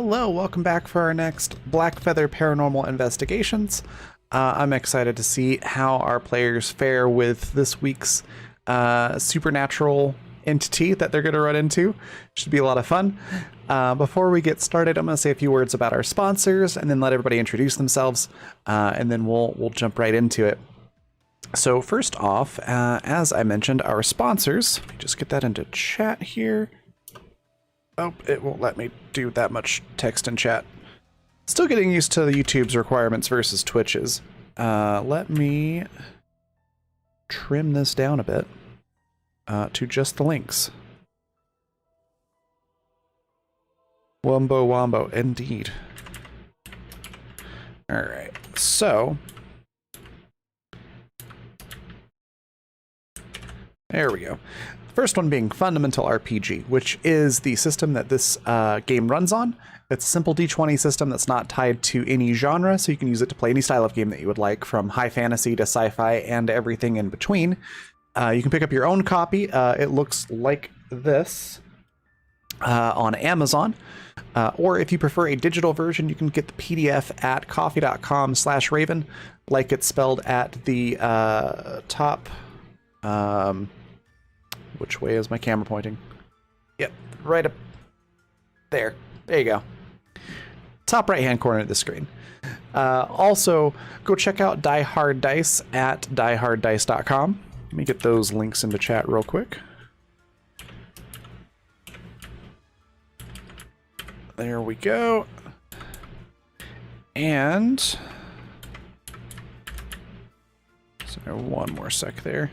Hello, welcome back for our next Blackfeather Paranormal Investigations. I'm excited to see how our players fare with this week's supernatural entity that they're going to run into. Should be a lot of fun. Before we get started, I'm going to say a few words about our sponsors and then let everybody introduce themselves, and then we'll jump right into it. So first off, as I mentioned, our sponsors, let me just get that into chat here. Oh, it won't let me do that much text in chat. Still getting used to the YouTube's requirements versus Twitch's. Let me trim this down a bit to just the links. Wombo wombo, indeed. All right, so there we go. First one being Fundamental RPG, which is the system that this game runs on. It's a simple D20 system that's not tied to any genre, so you can use it to play any style of game that you would like, from high fantasy to sci-fi and everything in between. You can pick up your own copy. It looks like this on Amazon. Or if you prefer a digital version, you can get the PDF at coffee.com/Raven, like it's spelled at the top. Which way is my camera pointing? Yep, right up there. There you go. Top right-hand corner of the screen. Also, go check out Die Hard Dice at dieharddice.com. Let me get those links into chat real quick. There we go. And so one more sec there.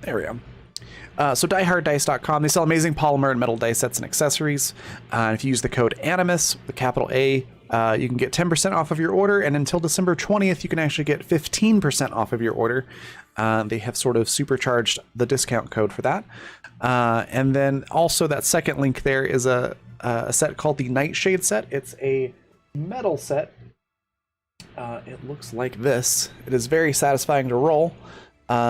There we go. So dieharddice.com, they sell amazing polymer and metal dice sets and accessories. If you use the code ANIMUS, the capital A, you can get 10% off of your order, and until December 20th, you can actually get 15% off of your order. They have sort of supercharged the discount code for that. And then also that second link there is a set called the Nightshade set. It's a metal set. It looks like this. It is very satisfying to roll.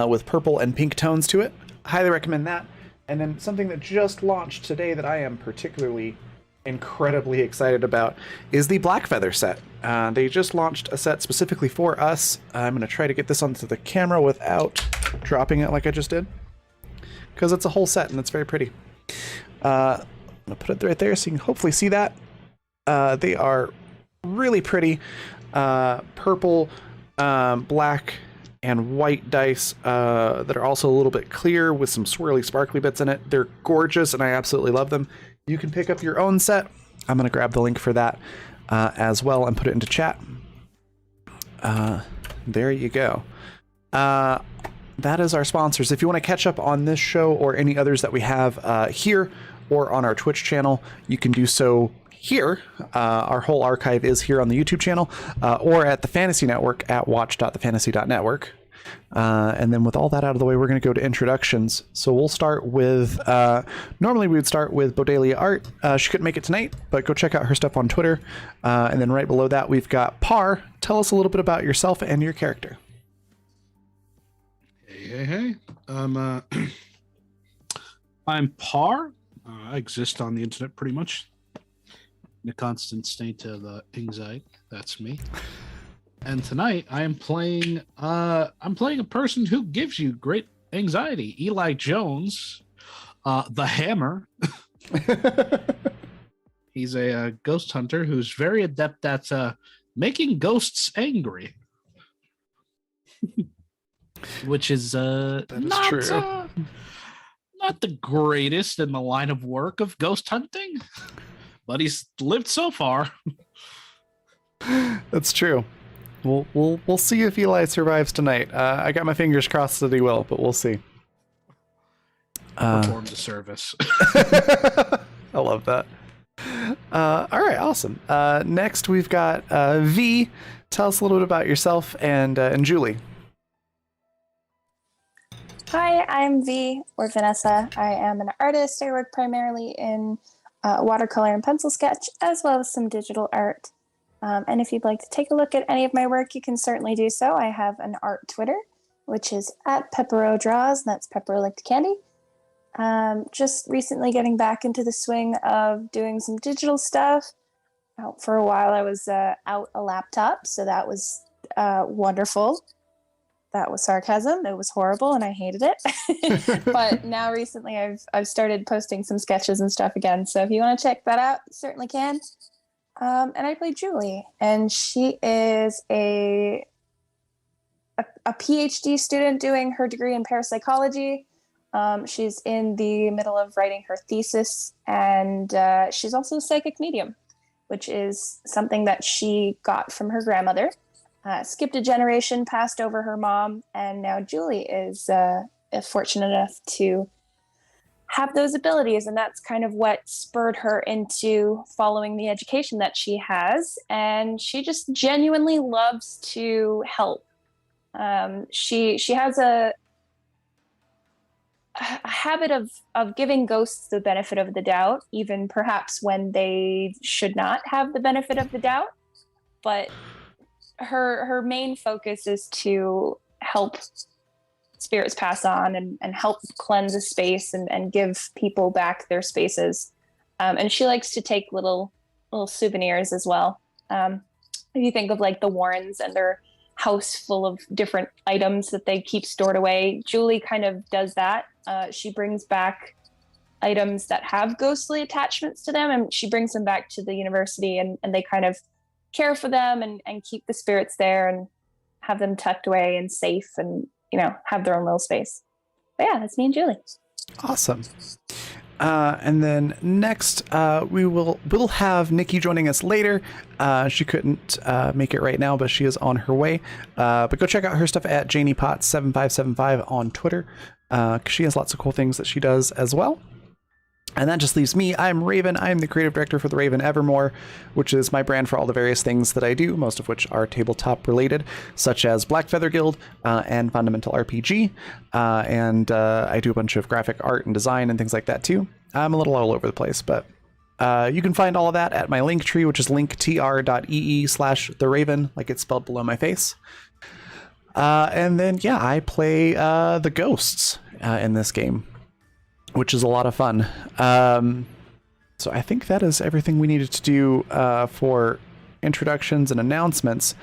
With purple and pink tones to it. Highly recommend that. And then something that just launched today that I am particularly incredibly excited about is the Blackfeather set. They just launched a set specifically for us. I'm going to try to get this onto the camera without dropping it like I just did, because it's a whole set and it's very pretty. I'm going to put it right there so you can hopefully see that. They are really pretty. Purple, black, and white dice that are also a little bit clear with some swirly sparkly bits in it. They're gorgeous and I absolutely love them. You can pick up your own set. I'm going to grab the link for that as well and put it into chat. There you go. That is our sponsors. If you want to catch up on this show or any others that we have here or on our Twitch channel, you can do so here. Our whole archive is here on the YouTube channel, or at the Fantasy Network at watch.thefantasy.network. And then with all that out of the way, we're going to go to introductions. So we'll start with, normally we would start with Bodelia Art. She couldn't make it tonight, but go check out her stuff on Twitter. And then right below that, we've got Par. Tell us a little bit about yourself and your character. Hey. I'm Par. I exist on the internet pretty much. In a constant state of anxiety. That's me. And tonight I am playing a person who gives you great anxiety. Eli Jones, the Hammer. He's a ghost hunter who's very adept at making ghosts angry. Which is not true. Not the greatest in the line of work of ghost hunting. But he's lived so far. That's true. We'll see if Eli survives tonight. I got my fingers crossed that he will, but we'll see. Performed a service. I love that. All right, awesome. Next, we've got V. Tell us a little bit about yourself and Julie. Hi, I'm V, or Vanessa. I am an artist. I work primarily in watercolor and pencil sketch, as well as some digital art. And if you'd like to take a look at any of my work, you can certainly do so. I have an art Twitter, which is at Peppero Draws. That's Peppero like the candy. Just recently getting back into the swing of doing some digital stuff. For a while, I was out a laptop, so that was wonderful. That was sarcasm. It was horrible, and I hated it. But now, recently, I've started posting some sketches and stuff again. So if you want to check that out, you certainly can. And I play Julie, and she is a PhD student doing her degree in parapsychology. She's in the middle of writing her thesis, and she's also a psychic medium, which is something that she got from her grandmother. Skipped a generation, passed over her mom, and now Julie is fortunate enough to have those abilities, and that's kind of what spurred her into following the education that she has. And she just genuinely loves to help. She has a habit of giving ghosts the benefit of the doubt, even perhaps when they should not have the benefit of the doubt. But her main focus is to help spirits pass on and help cleanse a space and give people back their spaces. And she likes to take little souvenirs as well. If you think of like the Warrens and their house full of different items that they keep stored away, Julie kind of does that. She brings back items that have ghostly attachments to them, and she brings them back to the university, and they kind of care for them and keep the spirits there and have them tucked away and safe and, have their own little space. But yeah, that's me and Julie. Awesome. And then next, we'll have Nikki joining us later. She couldn't make it right now, but she is on her way. But go check out her stuff at JaniePotts7575 on Twitter, because she has lots of cool things that she does as well. And that just leaves me. I'm Raven. I'm the creative director for the Raven Evermore, which is my brand for all the various things that I do, most of which are tabletop related, such as Blackfeather Guild and Fundamental RPG. And I do a bunch of graphic art and design and things like that too. I'm a little all over the place, but you can find all of that at my link tree, which is linktr.ee/theraven, like it's spelled below my face. And then, yeah, I play the ghosts in this game, which is a lot of fun. So I think that is everything we needed to do for introductions and announcements.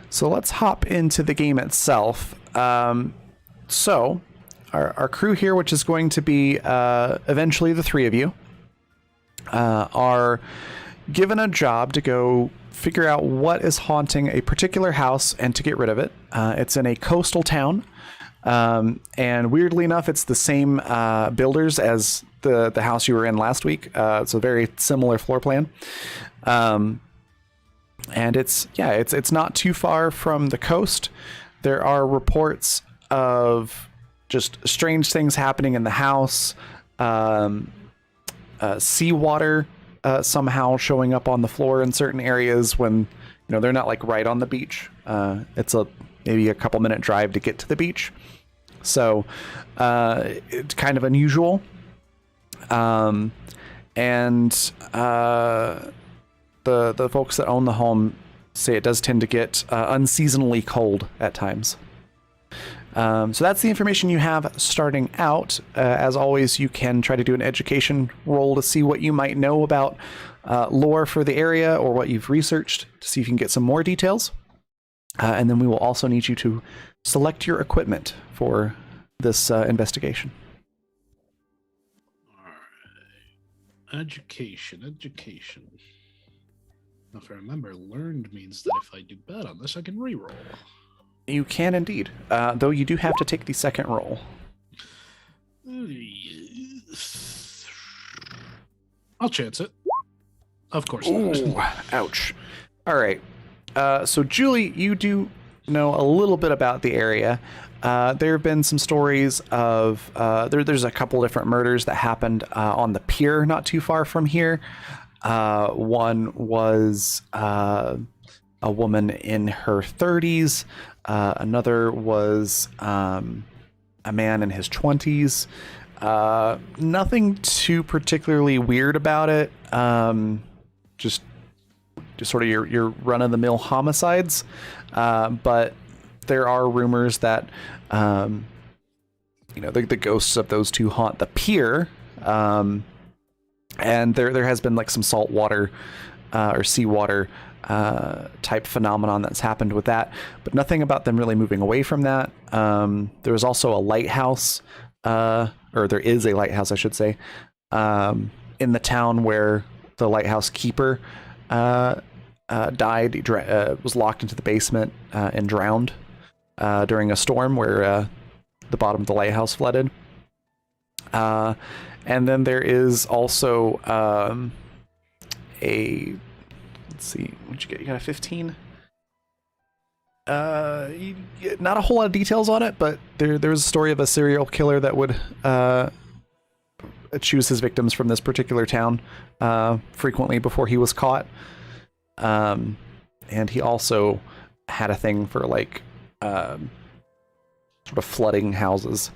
So let's hop into the game itself. So our crew here, which is going to be eventually the three of you, are given a job to go figure out what is haunting a particular house and to get rid of it. It's in a coastal town. And weirdly enough, it's the same builders as the house you were in last week. It's a very similar floor plan. And it's not too far from the coast. There are reports of just strange things happening in the house. Seawater somehow showing up on the floor in certain areas when they're not like right on the beach. It's maybe a couple minute drive to get to the beach. So it's kind of unusual. And the folks that own the home say it does tend to get unseasonably cold at times. So that's the information you have starting out. As always, you can try to do an education roll to see what you might know about lore for the area or what you've researched to see if you can get some more details. And then we will also need you to select your equipment for this investigation. All right. Education. If I remember, learned means that if I do bad on this, I can reroll. You can indeed, though you do have to take the second roll. I'll chance it. Of course. Ooh, ouch. All right. So Julie, you do know a little bit about the area. There have been some stories of there's a couple different murders that happened on the pier not too far from here. One was a woman in her 30s. Another was a man in his 20s. Nothing too particularly weird about it. Just sort of your run-of-the-mill homicides. But there are rumors that the ghosts of those two haunt the pier. And there has been like some salt water or seawater type phenomenon that's happened with that, but nothing about them really moving away from that. There was also a lighthouse, or there is a lighthouse, I should say, in the town where the lighthouse keeper died. He was locked into the basement and drowned during a storm where the bottom of the lighthouse flooded. And then there is also let's see, what'd you get? You got a 15? Not a whole lot of details on it, but there's a story of a serial killer that would choose his victims from this particular town frequently before he was caught. And he also had a thing for like sort of flooding houses.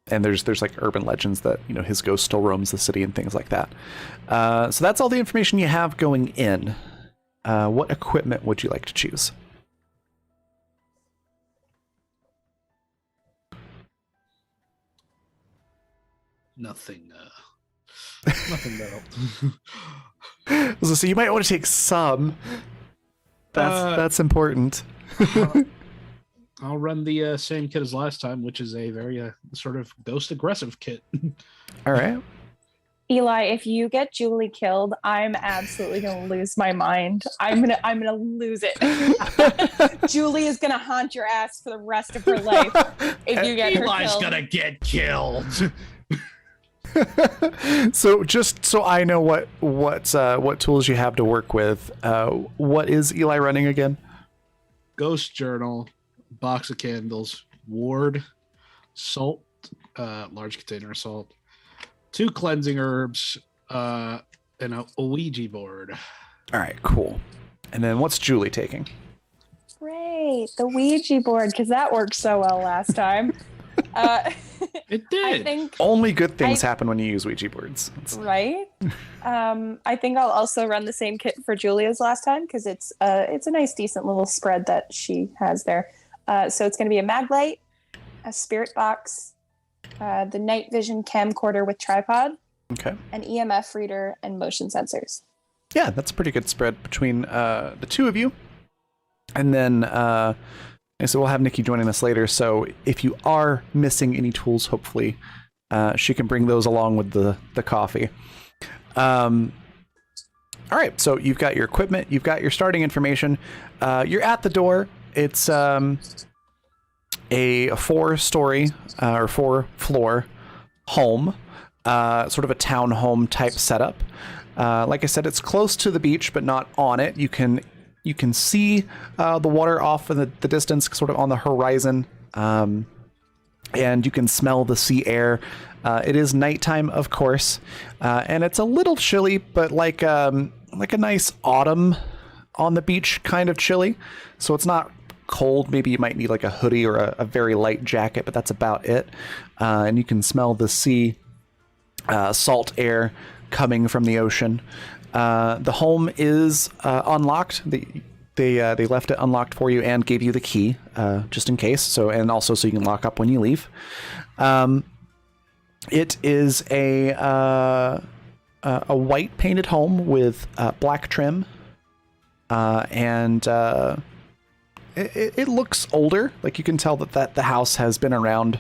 And there's like urban legends that, his ghost still roams the city and things like that. So that's all the information you have going in. What equipment would you like to choose? Nothing that'll. So you might want to take some. That's important. I'll run the same kit as last time, which is a very sort of ghost aggressive kit. All right. Eli, if you get Julie killed, I'm absolutely gonna lose my mind. I'm gonna lose it. Julie is gonna haunt your ass for the rest of her life if you get her Eli's killed. gonna get killed. So just so I know what tools you have to work with, what is Eli running again? Ghost journal, box of candles, ward, salt, large container of salt, 2 cleansing herbs, and a Ouija board. All right, cool. And then what's Julie taking? Great, the Ouija board, because that worked so well last time. It did. I think Only good things happen when you use Ouija boards. right. I think I'll also run the same kit for Julia's last time because it's a nice, decent little spread that she has there. So it's going to be a mag light, a spirit box, the night vision camcorder with tripod, Okay. an EMF reader, and motion sensors. Yeah, that's a pretty good spread between the two of you. And then so we'll have Nikki joining us later. So if you are missing any tools, hopefully she can bring those along with the coffee. All right, so you've got your equipment, you've got your starting information. You're at the door. It's a 4-story or 4-floor home, sort of a town home type setup. Like I said, it's close to the beach, but not on it. You can see the water off in the distance, sort of on the horizon, and you can smell the sea air. It is nighttime, of course, and it's a little chilly, but like a nice autumn on the beach kind of chilly. So it's not cold. Maybe you might need like a hoodie or a very light jacket, but that's about it. And you can smell the sea salt air coming from the ocean. The home is unlocked. They left it unlocked for you and gave you the key just in case. So and also so you can lock up when you leave. It is a white painted home with black trim, and it looks older. Like you can tell that the house has been around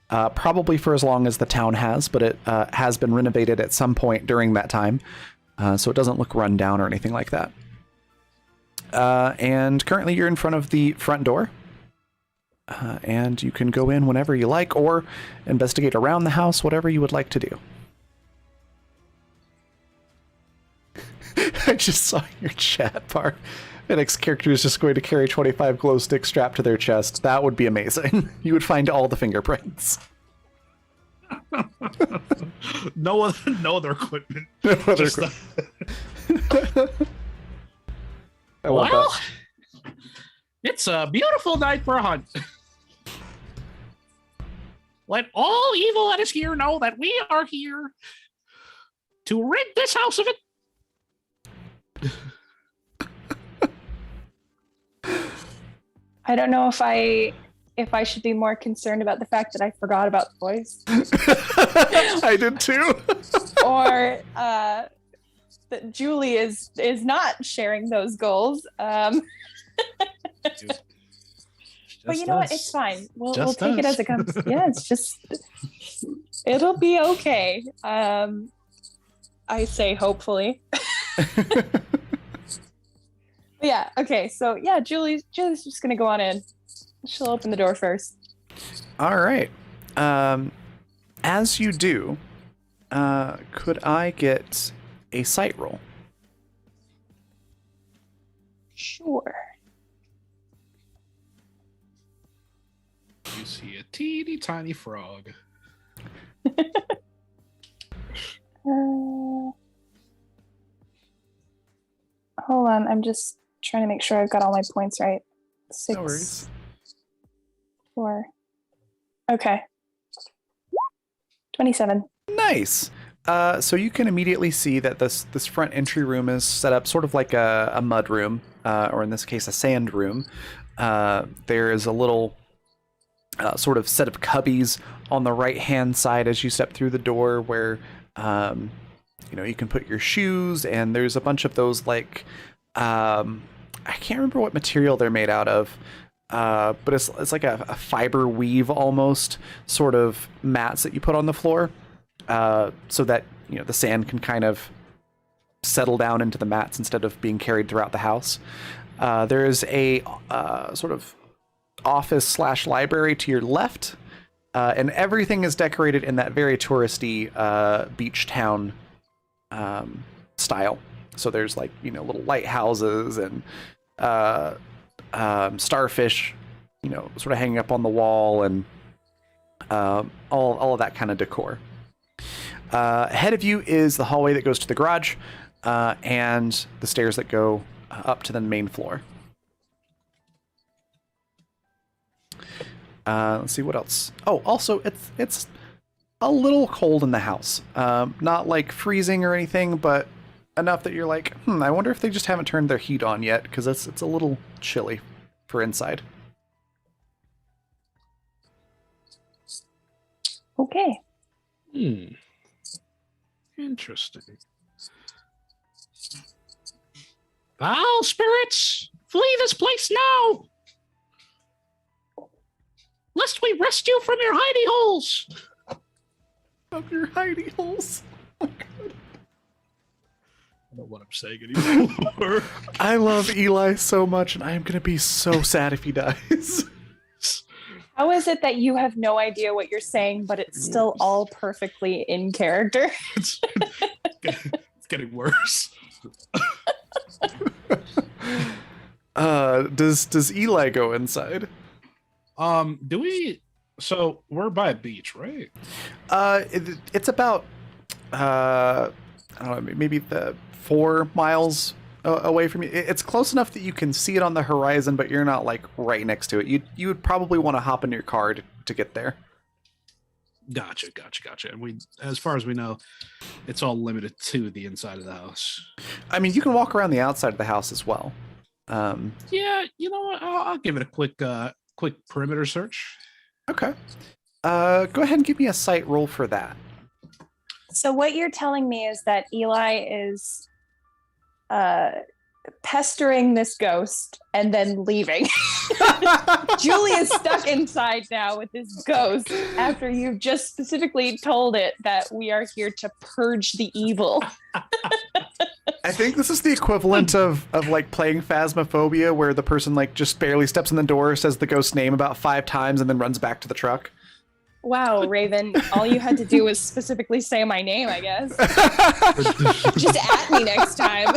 probably for as long as the town has, but it has been renovated at some point during that time. So it doesn't look run down or anything like that. And currently you're in front of the front door. And you can go in whenever you like or investigate around the house, whatever you would like to do. I just saw your chat bar. An ex character is just going to carry 25 glow sticks strapped to their chest. That would be amazing. You would find all the fingerprints. No other equipment. No other Just I love well, that. it's a beautiful night for a hunt. Let all evil that is here know that we are here to rid this house of it. I don't know if I should be more concerned about the fact that I forgot about the voice, I did too. or that Julie is not sharing those goals. But you know what? It's fine. We'll take it as it comes. Yeah, it's just it'll be okay. I say hopefully. Yeah. Okay. So yeah, Julie's just gonna go on in. She'll open the door first. All right. As you do, could I get a sight roll? Sure. You see a teeny tiny frog. Hold on, I'm just trying to make sure I've got all my points right. 6, No worries. 4. Okay. 27. Nice. So you can immediately see that this front entry room is set up sort of like a mud room, or in this case, a sand room. There is a little sort of set of cubbies on the right-hand side as you step through the door where, you can put your shoes, and there's a bunch of those, like, I can't remember what material they're made out of, but it's like a fiber weave almost sort of mats that you put on the floor, so that, the sand can kind of settle down into the mats instead of being carried throughout the house. There is a sort of office/library to your left, and everything is decorated in that very touristy beach town style. So there's like little lighthouses and starfish, sort of hanging up on the wall, and all of that kind of decor. Ahead of you is the hallway that goes to the garage, and the stairs that go up to the main floor. Let's see what else. Oh, also it's a little cold in the house. Not like freezing or anything, but enough that you're like, I wonder if they just haven't turned their heat on yet, because it's a little chilly for inside. Okay. Interesting. Foul spirits, flee this place now, lest we wrest you from your hidey holes. Of your hidey holes. Oh, God. I don't know what I'm saying anymore. I love Eli so much, and I am going to be so sad if he dies. How is it that you have no idea what you're saying, but it's still all perfectly in character? It's getting worse. Does Eli go inside? Do we? So we're by a beach, right? It's about I don't know, maybe 4 miles away from you. It's close enough that you can see it on the horizon, but you're not like right next to it. You would probably want to hop in your car to get there. Gotcha. And as far as we know, it's all limited to the inside of the house. I mean, you can walk around the outside of the house as well. Yeah, you know what? I'll give it a quick perimeter search. Okay. Go ahead and give me a sight roll for that. So what you're telling me is that Eli is pestering this ghost and then leaving. Julie is stuck inside now with this ghost after you've just specifically told it that we are here to purge the evil. I think this is the equivalent of like playing Phasmophobia, where the person like just barely steps in the door, says the ghost's name about 5 times, and then runs back to the truck. Wow, Raven, all you had to do was specifically say my name, I guess. Just at me next time.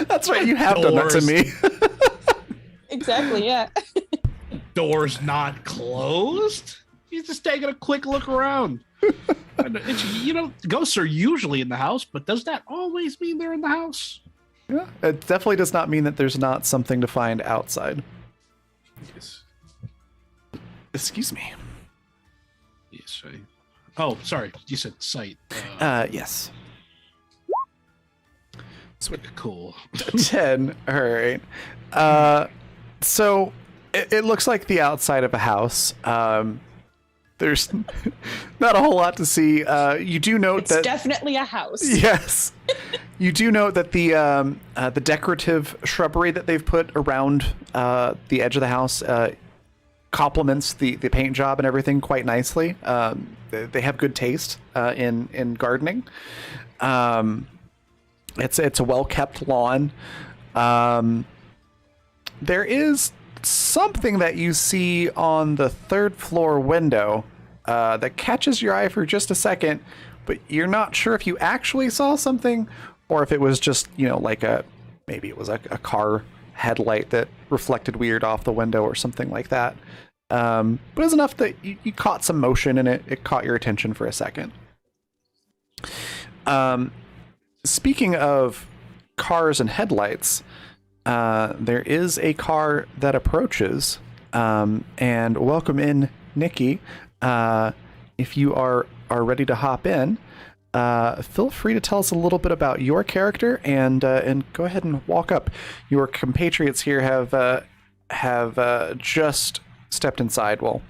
That's right, you have done that to me. Exactly, yeah. Door's not closed? He's just taking a quick look around. Ghosts are usually in the house, but does that always mean they're in the house? Yeah, it definitely does not mean that there's not something to find outside. Yes. Excuse me. Yes. Oh, sorry. You said sight. Yes. Cool. 10. All right. So It looks like the outside of a house. There's not a whole lot to see. You do note It's that definitely a house. yes, you do note that the decorative shrubbery that they've put around the edge of the house complements the paint job and everything quite nicely. They have good taste in gardening. It's a well kept lawn. There is something that you see on the third floor window that catches your eye for just a second, but you're not sure if you actually saw something or if it was just, like maybe it was a car headlight that reflected weird off the window or something like that. But it was enough that you caught some motion and it caught your attention for a second. Speaking of cars and headlights, there is a car that approaches, and welcome in, Nikki. If you are ready to hop in, feel free to tell us a little bit about your character and go ahead and walk up. Your compatriots here have just stepped inside. Well,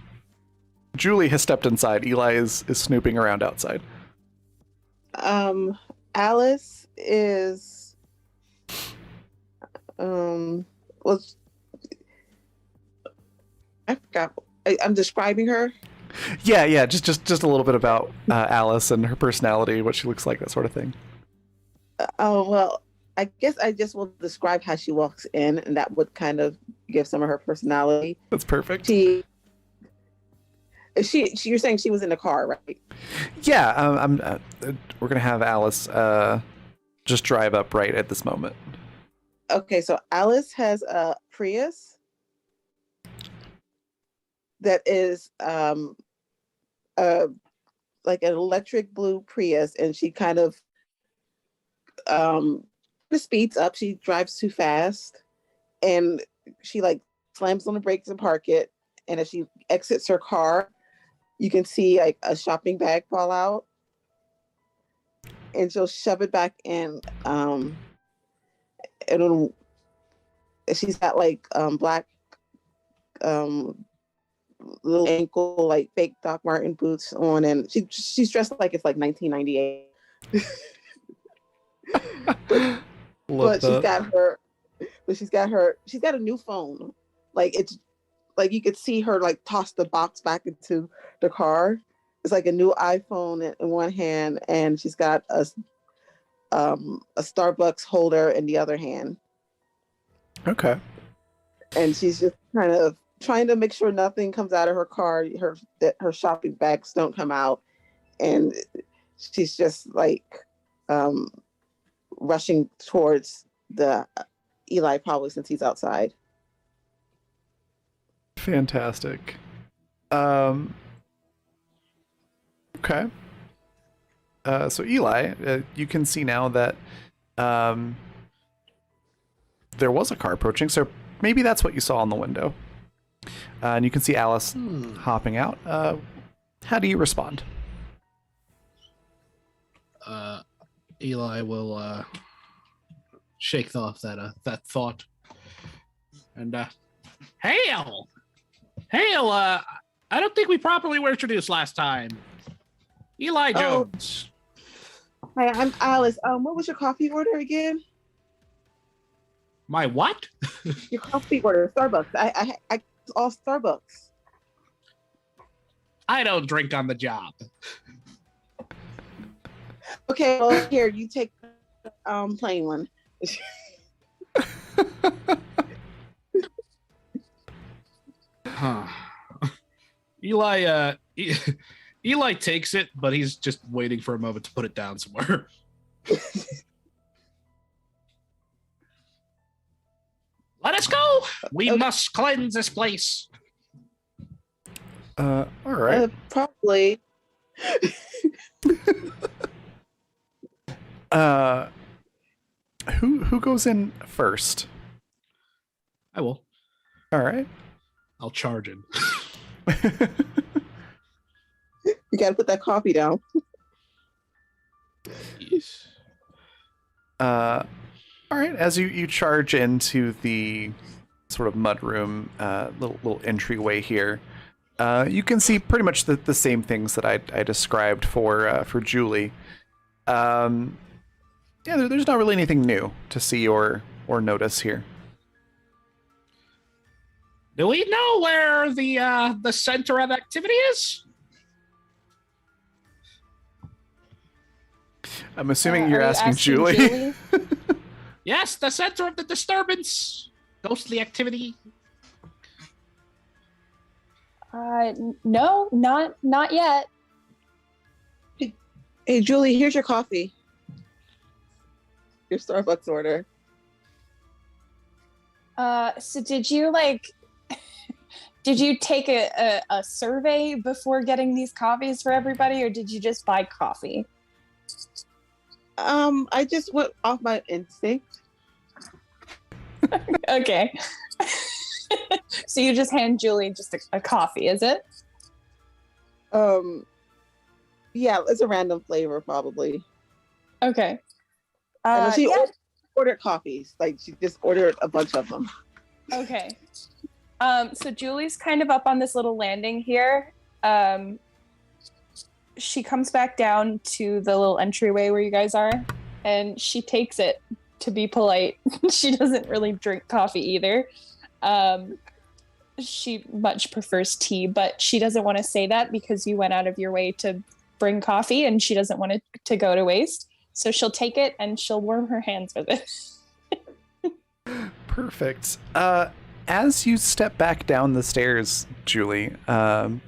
Julie has stepped inside. Eli is snooping around outside. Alice is was I forgot. I'm describing her. Yeah, just a little bit about Alice and her personality, what she looks like, that sort of thing. Oh well, I guess I just will describe how she walks in, and that would kind of give some of her personality. That's perfect. She you're saying she was in the car, right? Yeah, we're gonna have Alice just drive up right at this moment. Okay, so Alice has a Prius that is like an electric blue Prius, and she kind of speeds up. She drives too fast, and she like slams on the brakes and park it. And as she exits her car, you can see like a shopping bag fall out, and she'll shove it back in. And she's got like black little ankle like fake Doc Marten boots on, and she's dressed like it's like 1998. but she's got a new phone. Like it's like you could see her like toss the box back into the car. It's like a new iPhone in one hand, and she's got a Starbucks holder in the other hand. Okay. And she's just kind of trying to make sure nothing comes out of her car, that her shopping bags don't come out, and she's just like rushing towards the Eli, probably since he's outside. Fantastic. Okay. So Eli, you can see now that there was a car approaching, so maybe that's what you saw in the window. And you can see Alice hopping out. How do you respond? Eli will shake off that thought and hail! I don't think we properly were introduced last time. Eli Jones. Hi, I'm Alice. What was your coffee order again? My what? Your coffee order, Starbucks. I all Starbucks. I don't drink on the job. Okay, well here you take plain one. Huh. Eli Eli takes it, but he's just waiting for a moment to put it down somewhere. Let us go. We must cleanse this place. All right. Probably. Who goes in first? I will. All right. I'll charge him. You got to put that coffee down. Yes. All right. As you charge into the sort of mudroom, little entryway here. You can see pretty much the same things that I described for Julie. Yeah, there's not really anything new to see or notice here. Do we know where the center of activity is? I'm assuming you're Are you asking Julie. Yes, the center of the disturbance, ghostly activity. No, not yet. Hey, Julie, here's your coffee. Your Starbucks order. So did you did you take a survey before getting these coffees for everybody, or did you just buy coffee? I just went off my instinct. Okay. So you just hand Julie just a coffee, is it? Yeah, it's a random flavor probably. Okay. And she Yeah. ordered coffees. Like she just ordered a bunch of them. Okay. So Julie's kind of up on this little landing here. She comes back down to the little entryway where you guys are, and she takes it to be polite. She doesn't really drink coffee either. She much prefers tea, but she doesn't want to say that because you went out of your way to bring coffee, and she doesn't want it to go to waste. So she'll take it and she'll warm her hands with it. Perfect. As you step back down the stairs, Julie, could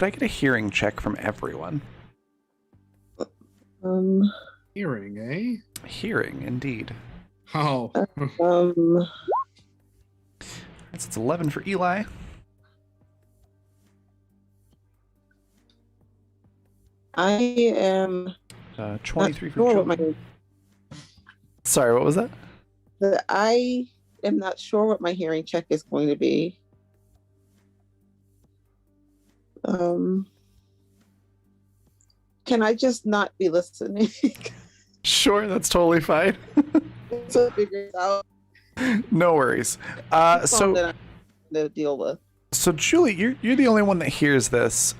I get a hearing check from everyone? Hearing, eh? Hearing, indeed. Oh. It's 11 for Eli. I am 23 for sure Julie. what Sorry, what was that? I am not sure what my hearing check is going to be. Can I just not be listening? Sure, that's totally fine. So figure it out. No worries. So That I have to deal with. So Julie, you're the only one that hears this.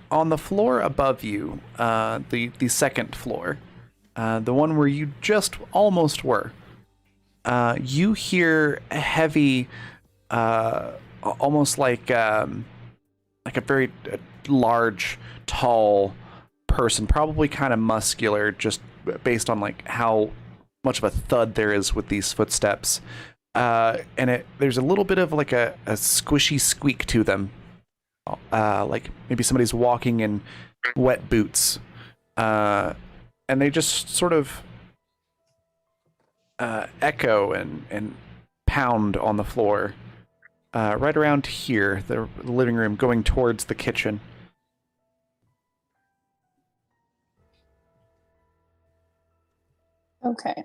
On the floor above you, the second floor, the one where you just almost were, you hear a heavy, almost like a very large, tall person, probably kind of muscular, just based on like how much of a thud there is with these footsteps. And there's a little bit of like a squishy squeak to them. Like maybe somebody's walking in wet boots. And they just sort of echo and pound on the floor. Right around here, the living room, going towards the kitchen. Okay.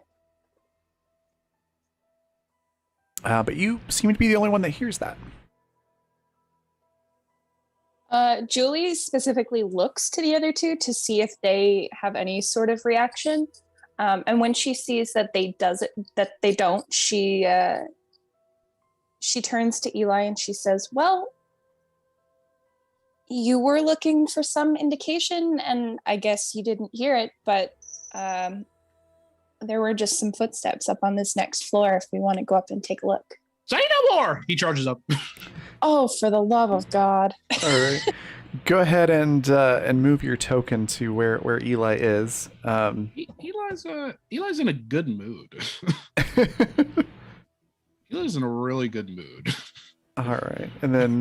But you seem to be the only one that hears that. Julie specifically looks to the other two to see if they have any sort of reaction. And when she sees that they don't, she turns to Eli and she says, "Well, you were looking for some indication, and I guess you didn't hear it, but there were just some footsteps up on this next floor if we want to go up and take a look." Say no more! He charges up. Oh, for the love of God. All right. Go ahead and move your token to where Eli is. Eli's in a good mood. Eli's in a really good mood. All right. And then,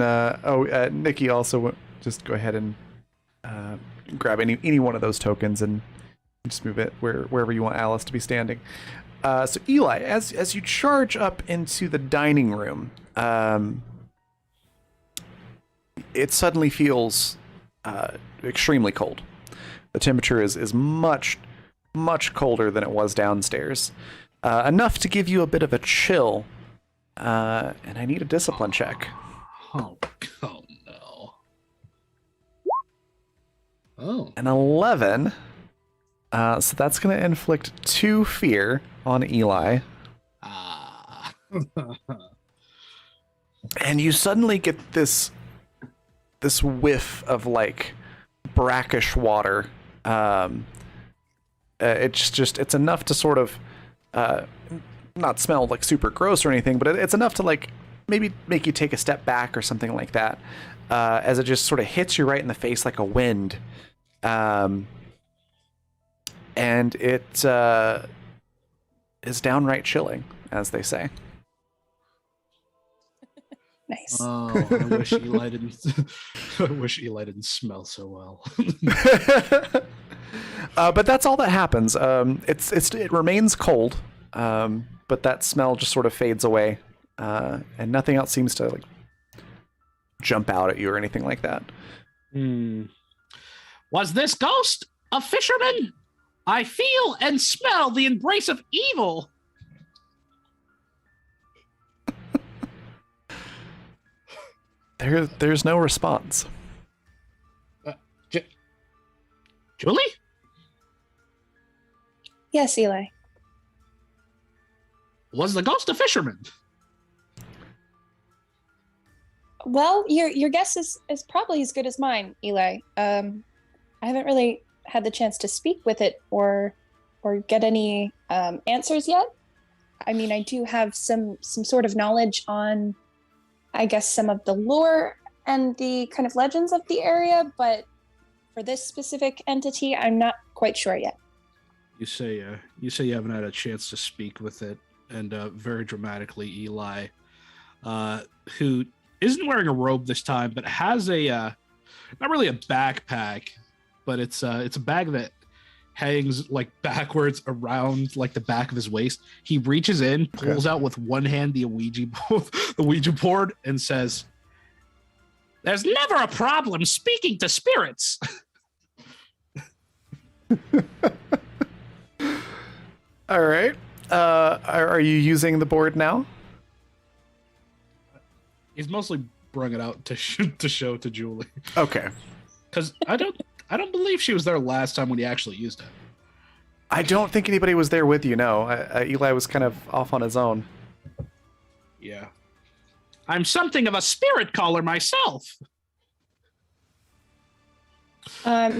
Nikki also just go ahead and grab any one of those tokens and just move it wherever you want Alice to be standing. So Eli, as you charge up into the dining room, it suddenly feels extremely cold. The temperature is much, much colder than it was downstairs. Enough to give you a bit of a chill. And I need a discipline check. Oh no. Oh. An 11. So that's going to inflict 2 fear on Eli. And you suddenly get this whiff of like brackish water. It's enough to sort of not smell like super gross or anything, but it's enough to like maybe make you take a step back or something like that, as it just sort of hits you right in the face like a wind. And it is downright chilling, as they say. Nice. Oh, I wish Eli didn't. I wish Eli didn't smell so well. But that's all that happens. It remains cold, but that smell just sort of fades away, and nothing else seems to like jump out at you or anything like that. Was this ghost a fisherman? I feel and smell the embrace of evil. There's no response. Julie? Yes, Eli. Was the ghost a fisherman? Well, your guess is probably as good as mine, Eli. I haven't really had the chance to speak with it or get any answers yet. I mean, I do have some sort of knowledge on, I guess, some of the lore and the kind of legends of the area, but for this specific entity, I'm not quite sure yet. You say you haven't had a chance to speak with it, and very dramatically, Eli, who isn't wearing a robe this time, but has a not really a backpack, but it's a bag that hangs like backwards around like the back of his waist. He reaches in, pulls out with one hand the Ouija board, and says, "There's never a problem speaking to spirits." All right. Are you using the board now? He's mostly brought it out to show to Julie. Okay. Because I don't believe she was there last time when he actually used it. I don't think anybody was there with you. No, Eli was kind of off on his own. Yeah. I'm something of a spirit caller myself.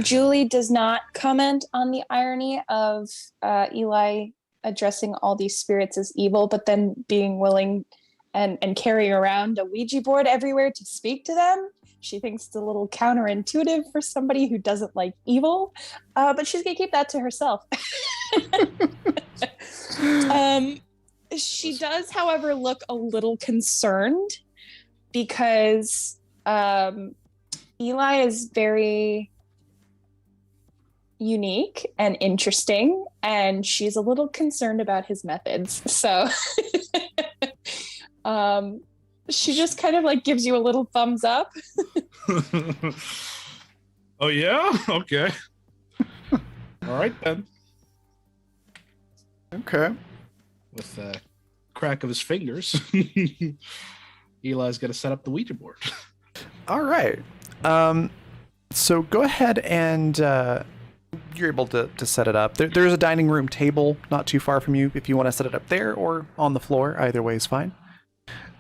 Julie does not comment on the irony of Eli addressing all these spirits as evil, but then being willing and carrying around a Ouija board everywhere to speak to them. She thinks it's a little counterintuitive for somebody who doesn't like evil, but she's gonna keep that to herself. She does, however, look a little concerned because Eli is very unique and interesting, and she's a little concerned about his methods. So she just kind of like gives you a little thumbs up. Oh yeah? Okay. All right then. Okay. With a crack of his fingers, Eli's gonna set up the Ouija board. All right. So go ahead and you're able to set it up. There's a dining room table not too far from you if you want to set it up there or on the floor. Either way is fine.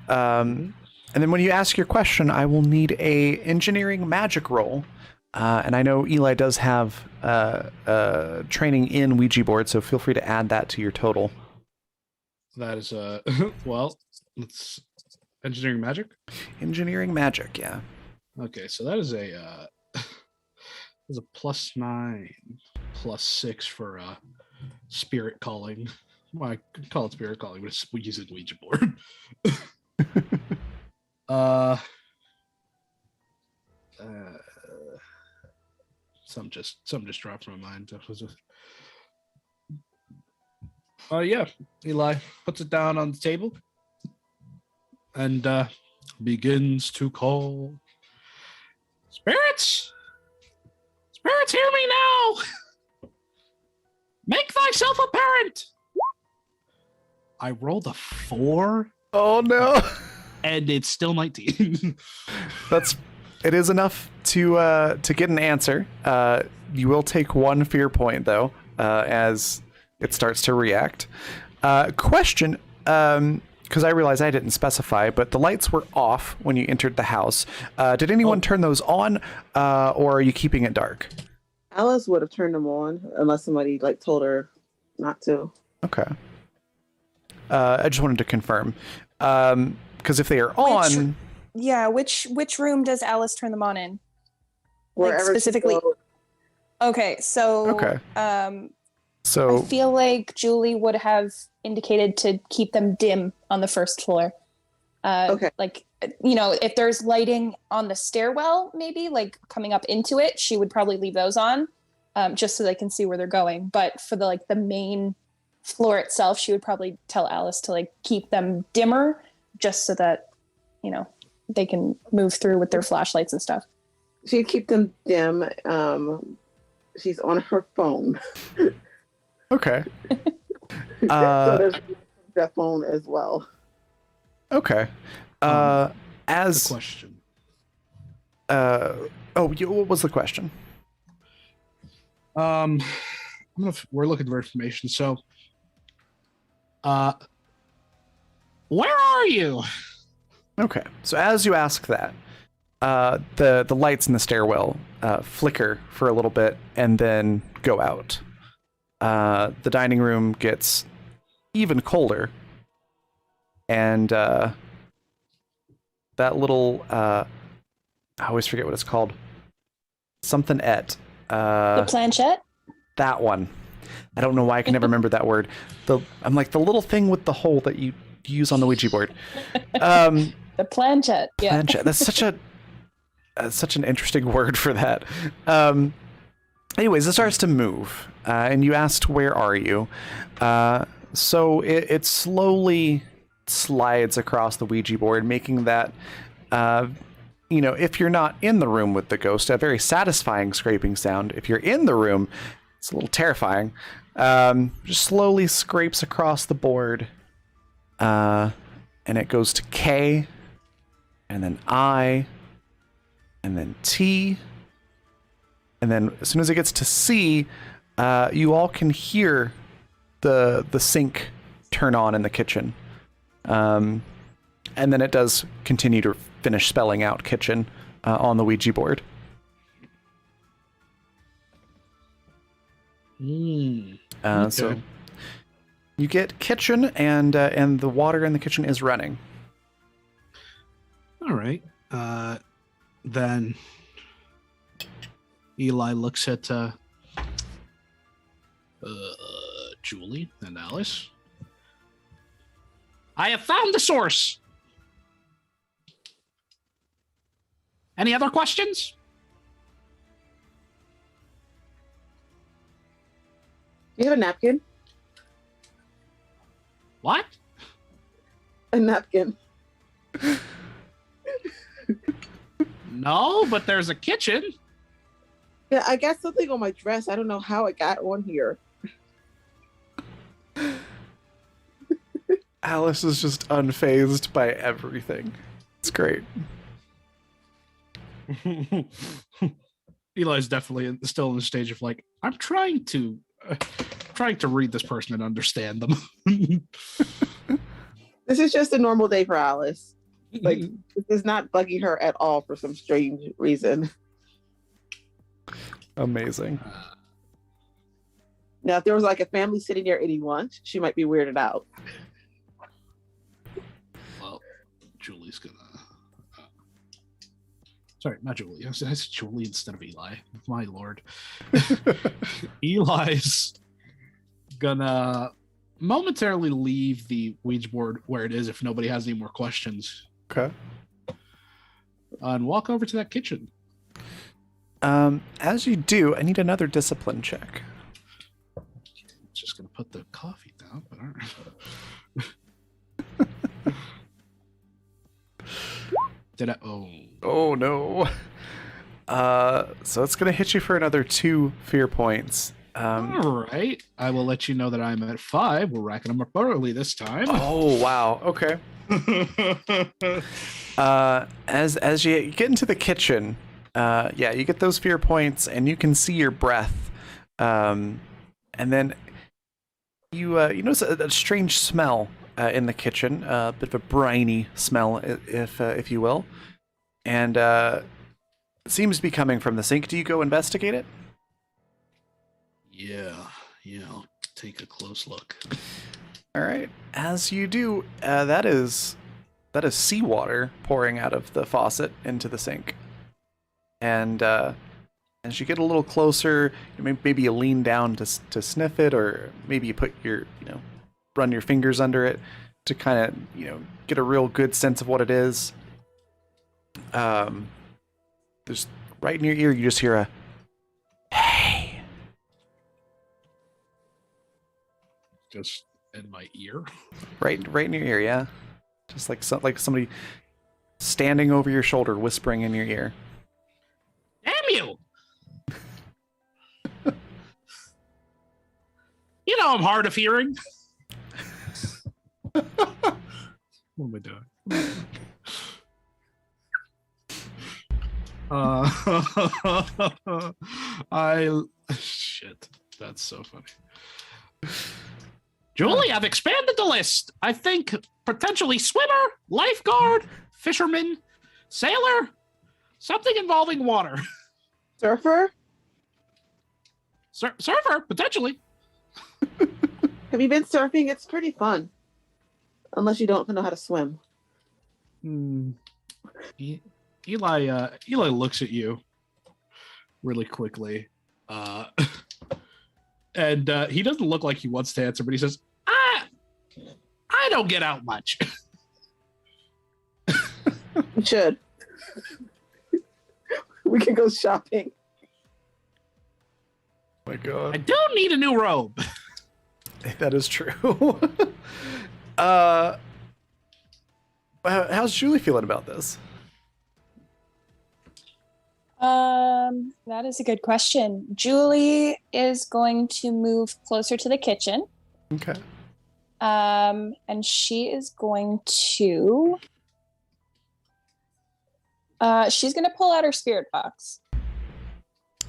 And then when you ask your question, I will need a engineering magic roll. And I know Eli does have training in Ouija board, so feel free to add that to your total. That is well, it's engineering magic. Engineering magic, yeah. Okay, so that is a is a +9, +6 for spirit calling. Well, I could call it spirit calling, but we use a Ouija board. Some just dropped from my mind. Yeah, Eli puts it down on the table and begins to call. Spirits, hear me now. Make thyself apparent. I rolled a 4. Oh no! And it's still 19. It is enough to get an answer. You will take 1 fear point though, as it starts to react. Question: because I realized I didn't specify, but the lights were off when you entered the house. Did anyone turn those on, or are you keeping it dark? Alice would have turned them on unless somebody like told her not to. Okay. I just wanted to confirm, because if they are on, which room does Alice turn them on in? Wherever Like specifically. Okay, so so I feel like Julie would have indicated to keep them dim on the first floor. Okay. Like, you know, if there's lighting on the stairwell, maybe like coming up into it, she would probably leave those on, just so they can see where they're going. But for the main floor itself, she would probably tell Alice to like keep them dimmer, just so that, you know, they can move through with their flashlights and stuff. She'd keep them dim. She's on her phone. okay. So there's that phone as well. Okay. As question. what was the question? We're looking for information. So, where are you? Okay. So as you ask that, the lights in the stairwell flicker for a little bit and then go out. The dining room gets even colder, and that little I always forget what it's called. Something et. The planchette? That one. I don't know why I can never remember that word. I'm like the little thing with the hole that you use on the Ouija board. The planchette. Yeah. Planchette. That's such an interesting word for that. Anyways, it starts to move, and you asked, "Where are you?" So it slowly slides across the Ouija board, making that, if you're not in the room with the ghost, a very satisfying scraping sound. If you're in the room, it's a little terrifying. Just slowly scrapes across the board, and it goes to K, and then I, and then T, and then as soon as it gets to C, you all can hear the sink turn on in the kitchen. And then it does continue to finish spelling out kitchen on the Ouija board. Okay. So you get kitchen, and the water in the kitchen is running. All right. Then Eli looks at Julie and Alice. I have found the source. Any other questions? Do you have a napkin? What? A napkin. No, but there's a kitchen. Yeah, I got something on my dress. I don't know how it got on here. Alice is just unfazed by everything. It's great. Eli's definitely still in the stage of like, I'm trying to read this person and understand them. This is just a normal day for Alice. Like, this is not bugging her at all for some strange reason. Amazing. Now, if there was like a family sitting there eating lunch, she might be weirded out. Well, Julie's gonna. Sorry, not Julie. I said Julie instead of Eli. My lord. Eli's gonna momentarily leave the Ouija board where it is if nobody has any more questions. Okay. And walk over to that kitchen. As you do, I need another discipline check. Just gonna put the coffee down, but all right. Did I? Oh no. So it's gonna hit you for another 2 fear points. All right. I will let you know that I'm at 5. We're racking them up early this time. Oh wow. Okay. As you get into the kitchen, you get those fear points, and you can see your breath, and then you notice a strange smell in the kitchen, a bit of a briny smell, if you will, and it seems to be coming from the sink. Do you go investigate it? Yeah, I'll take a close look. All right. As you do, that is seawater pouring out of the faucet into the sink, and as you get a little closer, maybe you lean down to sniff it, or maybe you put your run your fingers under it to kind of get a real good sense of what it is. There's right in your ear, you just hear a "Hey." Just in my ear. Right in your ear, yeah. Just like somebody standing over your shoulder, whispering in your ear. Damn you! You know I'm hard of hearing. What am I doing? Shit. That's so funny. Julie, I've expanded the list. I think potentially swimmer, lifeguard, fisherman, sailor, something involving water. Surfer? Surfer, potentially. Have you been surfing? It's pretty fun. Unless you don't know how to swim. Eli looks at you really quickly. And he doesn't look like he wants to answer, but he says, I don't get out much. You should. We can go shopping. Oh my God. I do need a new robe. That is true. How's Julie feeling about this? That is a good question. Julie is going to move closer to the kitchen. Okay. And she is going to she's going to pull out her spirit box.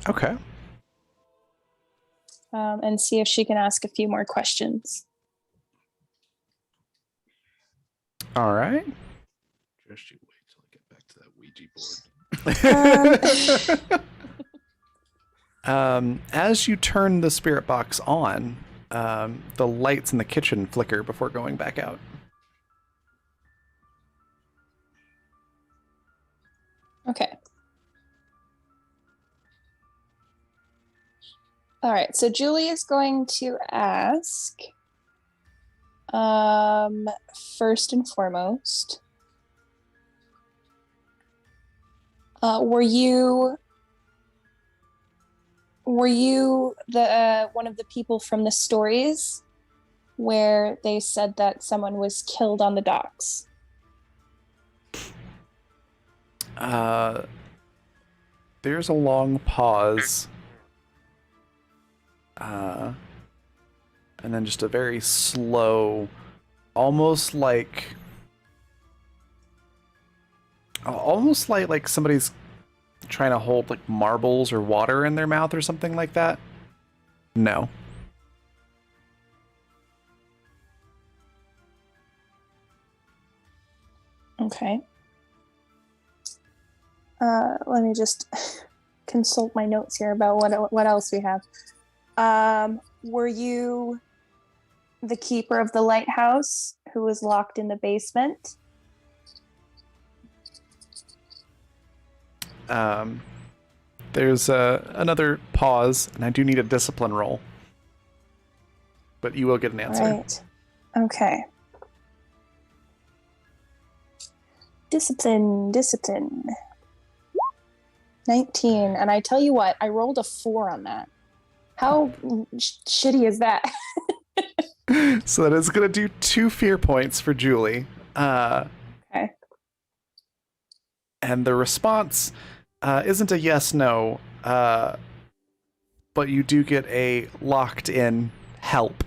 Okay. And see if she can ask a few more questions. All right. Just you wait till I get back to that Ouija board. As you turn the spirit box on, the lights in the kitchen flicker before going back out. Okay. All right, so Julie is going to ask, first and foremost, were you the one of the people from the stories where they said that someone was killed on the docks? There's a long pause. And then just a very slow, almost like somebody's trying to hold like marbles or water in their mouth or something like that. No. Okay. Let me just consult my notes here about what else we have. Were you the keeper of the lighthouse who was locked in the basement? There's another pause, and I do need a discipline roll. But you will get an answer. Right. Okay. Discipline. 19. And I tell you what, I rolled a 4 on that. How shitty is that? So that is going to do 2 fear points for Julie. Okay. And the response isn't a yes/no, but you do get a locked-in help,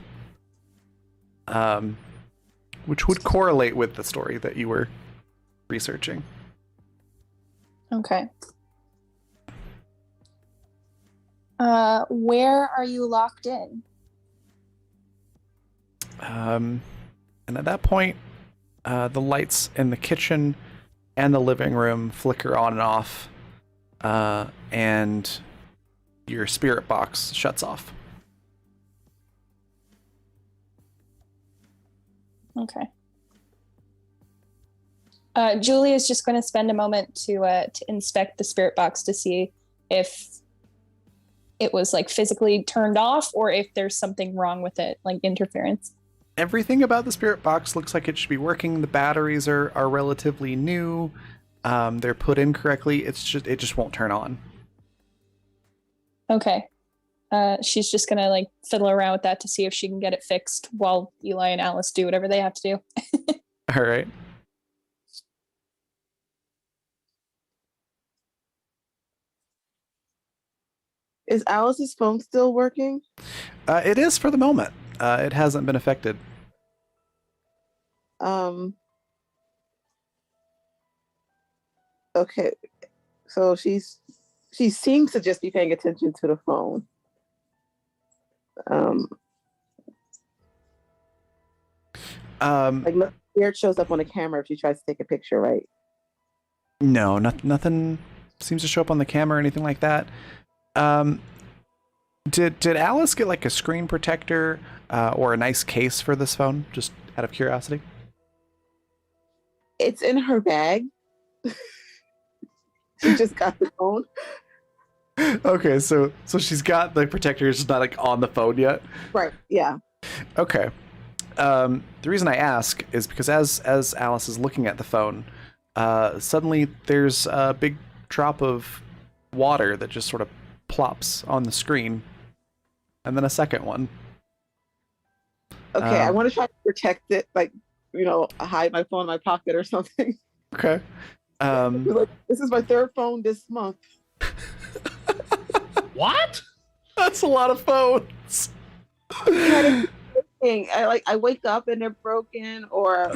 which would correlate with the story that you were researching. Okay. Where are you locked in? And at that point, the lights in the kitchen and the living room flicker on and off, and your spirit box shuts off. Okay. Julie is just going to spend a moment to inspect the spirit box to see if it was like physically turned off or if there's something wrong with it, like interference. Everything about the spirit box looks like it should be working. The batteries are relatively new. They're put in correctly. It just won't turn on. Okay. She's just gonna like fiddle around with that to see if she can get it fixed while Eli and Alice do whatever they have to do. All right. Is Alice's phone still working? It is for the moment. It hasn't been affected. Okay. So she seems to just be paying attention to the phone. Like weird shows up on the camera if she tries to take a picture, right? No, nothing seems to show up on the camera or anything like that. Did Alice get like a screen protector or a nice case for this phone? Just out of curiosity. It's in her bag. She just got the phone. Okay, so she's got the protector, it's just not like on the phone yet. Right. Yeah. Okay. The reason I ask is because as Alice is looking at the phone, suddenly there's a big drop of water that just sort of plops on the screen, and then a second one. Okay, I want to try to protect it, like, hide my phone in my pocket or something. Okay. Like, this is my third phone this month. What? That's a lot of phones. I wake up and they're broken, or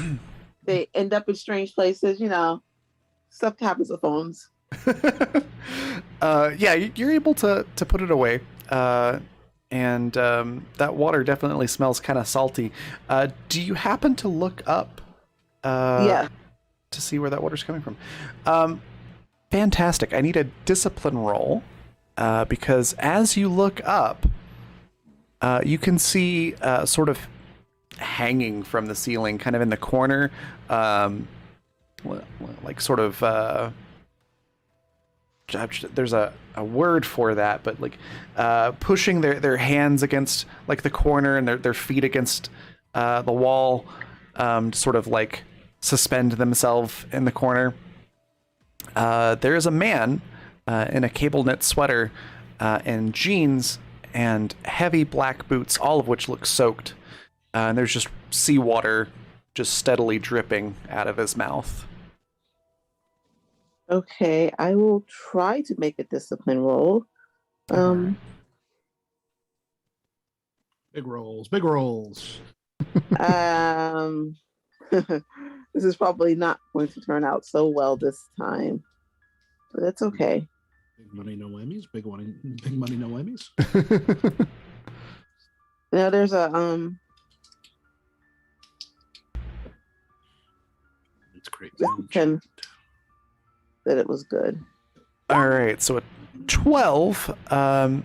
they end up in strange places. Stuff happens with phones. Yeah, you're able to put it away, and that water definitely smells kind of salty. Do you happen to look up? Yeah. To see where that water's coming from. Fantastic. I need a discipline roll, because as you look up, you can see sort of hanging from the ceiling, kind of in the corner, like sort of, there's a word for that, but like pushing their hands against like the corner and their feet against the wall, to sort of like suspend themselves in the corner. There is a man in a cable knit sweater and jeans and heavy black boots, all of which look soaked. And there's just seawater just steadily dripping out of his mouth. Okay, I will try to make a discipline roll. Big rolls. This is probably not going to turn out so well this time, but that's okay. Big money, no whammies. Big money, no whammies. Now there's a It's great. that it was good. All right, so a 12. So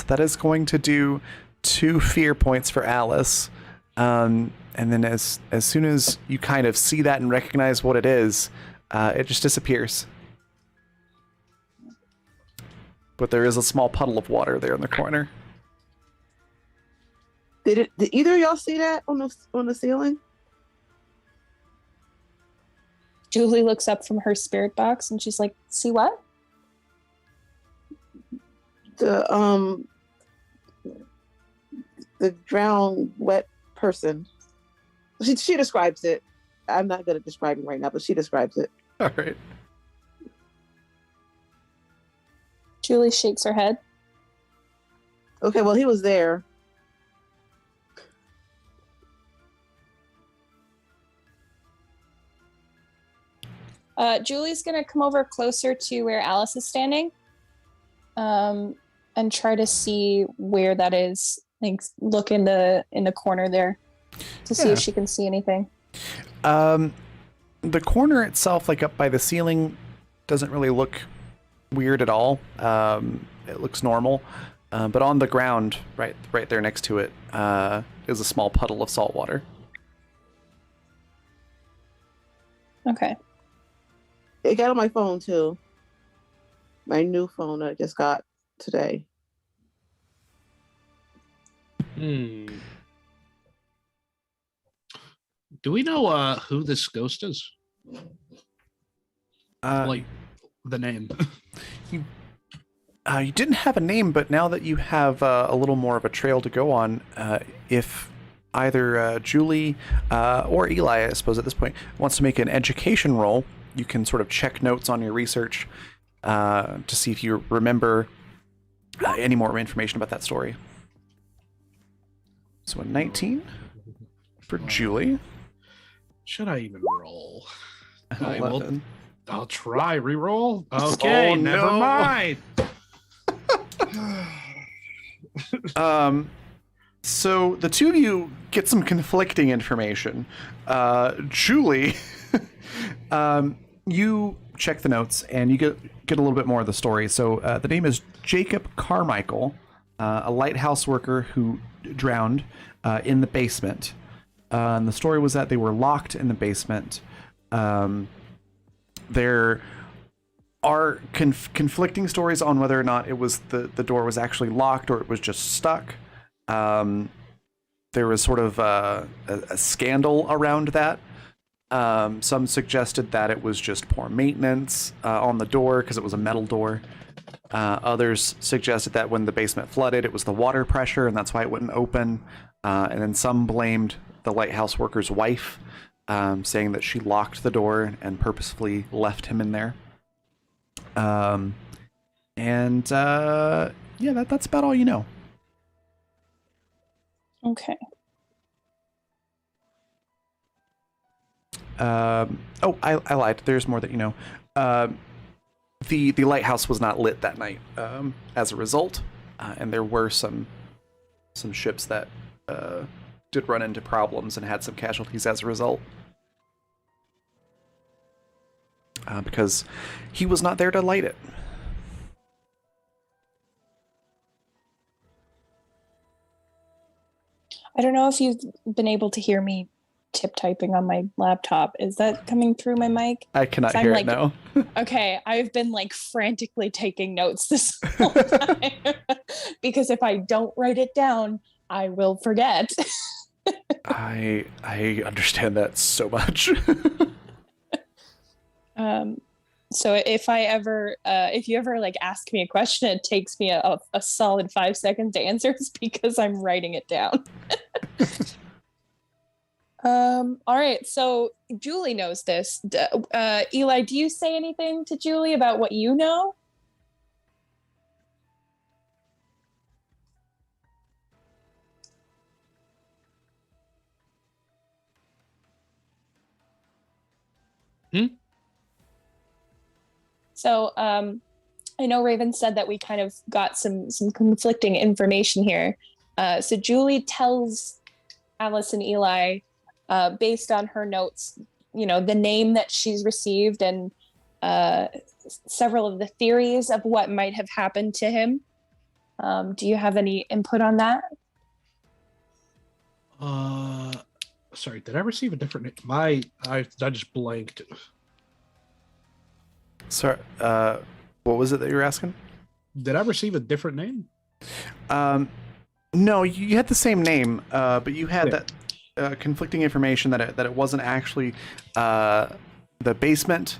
that is going to do 2 fear points for Alice. And then as soon as you kind of see that and recognize what it is, it just disappears. But there is a small puddle of water there in the corner. Did either of y'all see that on the ceiling? Julie looks up from her spirit box and she's like, "See what?" The drowned wet person. She describes it. I'm not good at describing right now, but she describes it. All right. Julie shakes her head. Okay, well, he was there. Julie's gonna come over closer to where Alice is standing, and try to see where that is. Like, look in the corner there. to see if she can see anything. The corner itself, like up by the ceiling, doesn't really look weird at all. It looks normal. But on the ground, right there next to it, is a small puddle of salt water. Okay. It got on my phone too. My new phone that I just got today. Do we know who this ghost is? Like the name. You didn't have a name, but now that you have a little more of a trail to go on, if either Julie or Eli, I suppose at this point, wants to make an education roll, you can sort of check notes on your research to see if you remember any more information about that story. So a 19 for Julie. Should I even roll? I'll 11. try re-roll. Okay, never mind. So the two of you get some conflicting information. Julie, you check the notes and you get a little bit more of the story. So the name is Jacob Carmichael, a lighthouse worker who drowned in the basement. And the story was that they were locked in the basement. There are conflicting stories on whether or not it was the door was actually locked or it was just stuck. There was sort of a scandal around that. Some suggested that it was just poor maintenance on the door because it was a metal door. Others suggested that when the basement flooded, it was the water pressure and that's why it wouldn't open. And then some blamed the lighthouse worker's wife, saying that she locked the door and purposefully left him in there. Yeah, that's about all you know. Okay. I lied. There's more that you know. The lighthouse was not lit that night as a result, and there were some ships that did run into problems and had some casualties as a result. Because he was not there to light it. I don't know if you've been able to hear me tip typing on my laptop. Is that coming through my mic? I cannot hear it now. Okay, I've been like frantically taking notes this whole time because if I don't write it down, I will forget. I understand that so much. So if you ever like ask me a question, it takes me a solid 5 seconds to answer. It's because I'm writing it down. All right. So Julie knows this. Eli, do you say anything to Julie about what you know? So I know Raven said that we kind of got some conflicting information here. So Julie tells Alice and Eli, based on her notes, you know, the name that she's received and several of the theories of what might have happened to him. Do you have any input on that? Sorry, did I receive a different name? I just blanked. Sorry, what was it that you were asking? Did I receive a different name? No, you had the same name, but you had that conflicting information that it wasn't actually the basement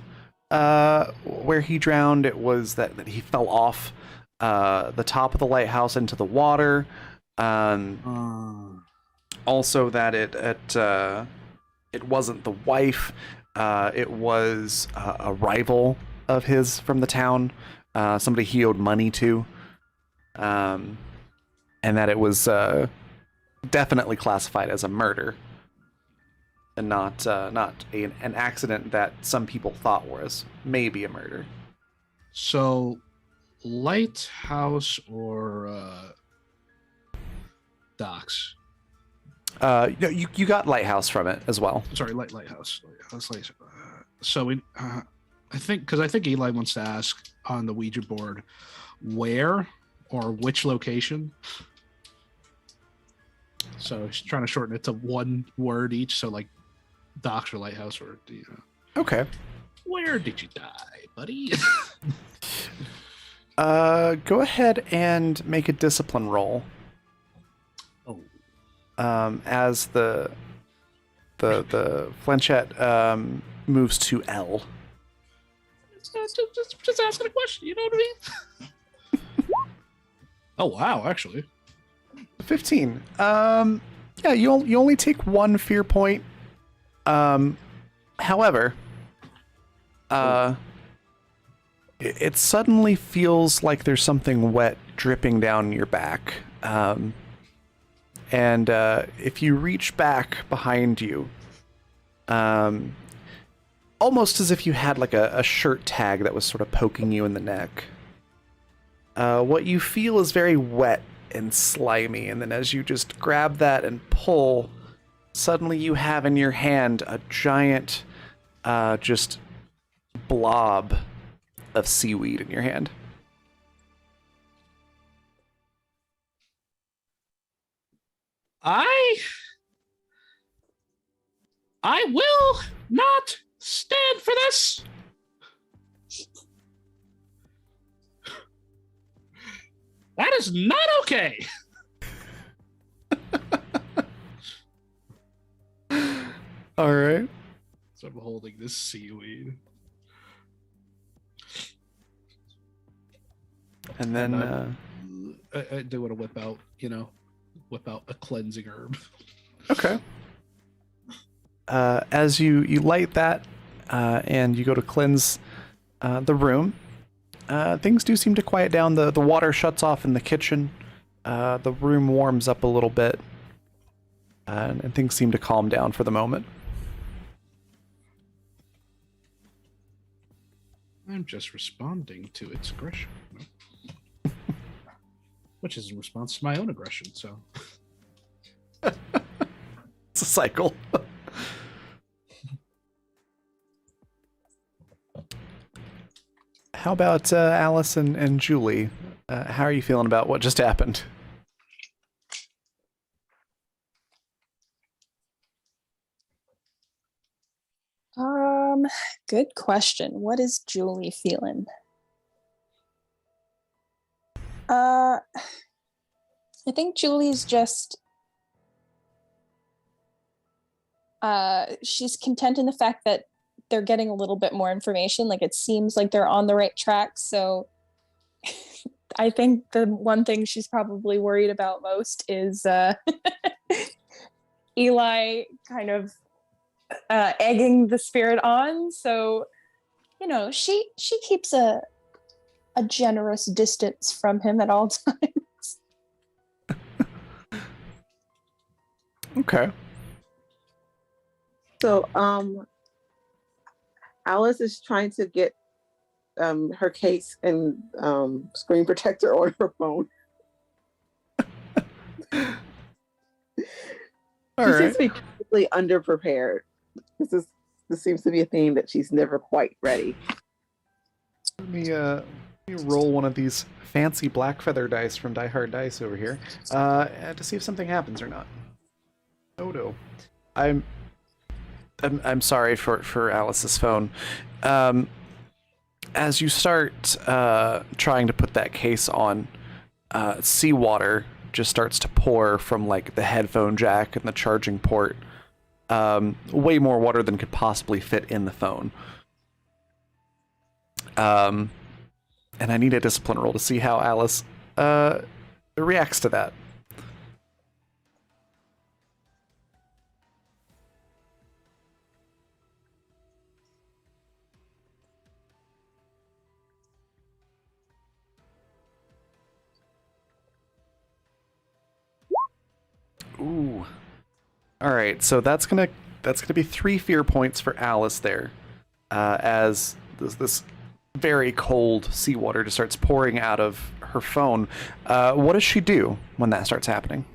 where he drowned. It was that he fell off the top of the lighthouse into the water. Also, that it wasn't the wife. It was a rival of his from the town, somebody he owed money to, and that it was definitely classified as a murder and not an accident that some people thought was maybe a murder. So, lighthouse or docks? No, you got lighthouse from it as well. Sorry, lighthouse. So we, I think Eli wants to ask on the Ouija board where or which location. So she's trying to shorten it to one word each. So like docks or lighthouse or Okay. Where did you die, buddy? Go ahead and make a discipline roll. Oh. As the flanchette moves to L. Just asking a question, you know what I mean? Oh wow, actually. 15. Yeah, you only take one fear point. However, it suddenly feels like there's something wet dripping down your back. And if you reach back behind you, almost as if you had like a shirt tag that was sort of poking you in the neck, what you feel is very wet and slimy, and then as you just grab that and pull, suddenly you have in your hand a giant just blob of seaweed in your hand. I will not stand for this. That is not okay. All right. So I'm holding this seaweed. And then I do want to whip out a cleansing herb. okay. As you light that and you go to cleanse the room, things do seem to quiet down. The water shuts off in the kitchen. The room warms up a little bit, and things seem to calm down for the moment. I'm just responding to its aggression. Which is in response to my own aggression, so. It's a cycle. How about Alice and Julie? How are you feeling about what just happened? Good question. What is Julie feeling? I think Julie's just she's content in the fact that they're getting a little bit more information. Like it seems like they're on the right track. So I think the one thing she's probably worried about most is Eli kind of egging the spirit on. So, she keeps a generous distance from him at all times. Okay. So, Alice is trying to get her case and screen protector on her phone. All She right. seems to be completely underprepared. This seems to be a theme that she's never quite ready. Let me roll one of these fancy Blackfeather dice from Die Hard Dice over here to see if something happens or not. Oh no. I'm sorry for Alice's phone. As you start trying to put that case on, seawater just starts to pour from like the headphone jack and the charging port. Way more water than could possibly fit in the phone. And I need a discipline roll to see how Alice reacts to that. Ooh. All right, so that's gonna be 3 fear points for Alice there, as this very cold seawater just starts pouring out of her phone. What does she do when that starts happening?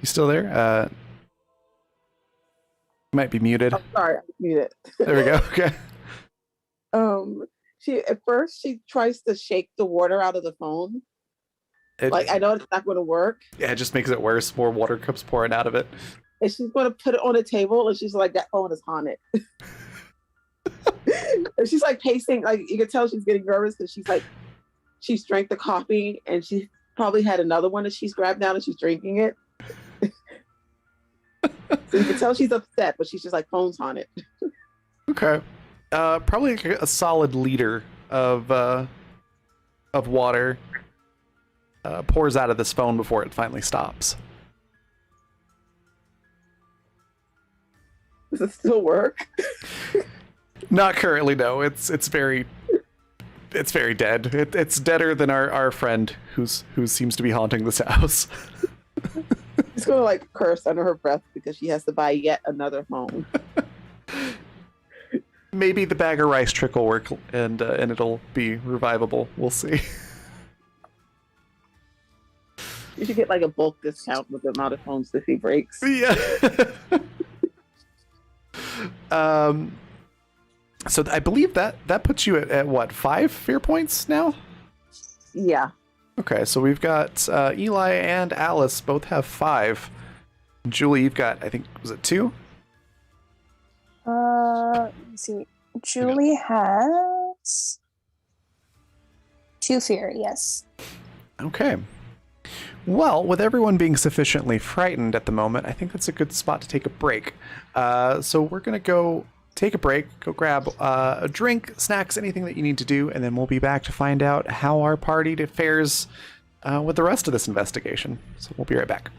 You still there? You might be muted. I'm sorry, I muted. There we go. Okay. She at first she tries to shake the water out of the phone. Like, I know it's not going to work. Yeah, it just makes it worse. More water comes pouring out of it. And she's going to put it on the table, and she's like, that phone is haunted. And she's like pacing, like you can tell she's getting nervous because she's drank the coffee, and she probably had another one that she's grabbed now and she's drinking it. So you can tell she's upset, but she's just like, phone's haunted. Okay. Probably a solid liter of water pours out of this phone before it finally stops. Does it still work? Not currently, no. It's very dead. It's deader than our friend who seems to be haunting this house. She's gonna like curse under her breath because she has to buy yet another phone. Maybe the bag of rice trick will work and it'll be revivable. We'll see. You should get like a bulk discount with the amount of phones that she breaks. Yeah. So I believe that puts you at what, 5 fear points now? Yeah. Okay, so we've got Eli and Alice both have 5. Julie, you've got, I think, was it 2? Let's see. Julie has 2 fear, yes. Okay. Well, with everyone being sufficiently frightened at the moment, I think that's a good spot to take a break. So we're going to go take a break, go grab a drink, snacks, anything that you need to do, and then we'll be back to find out how our party fares with the rest of this investigation. So we'll be right back.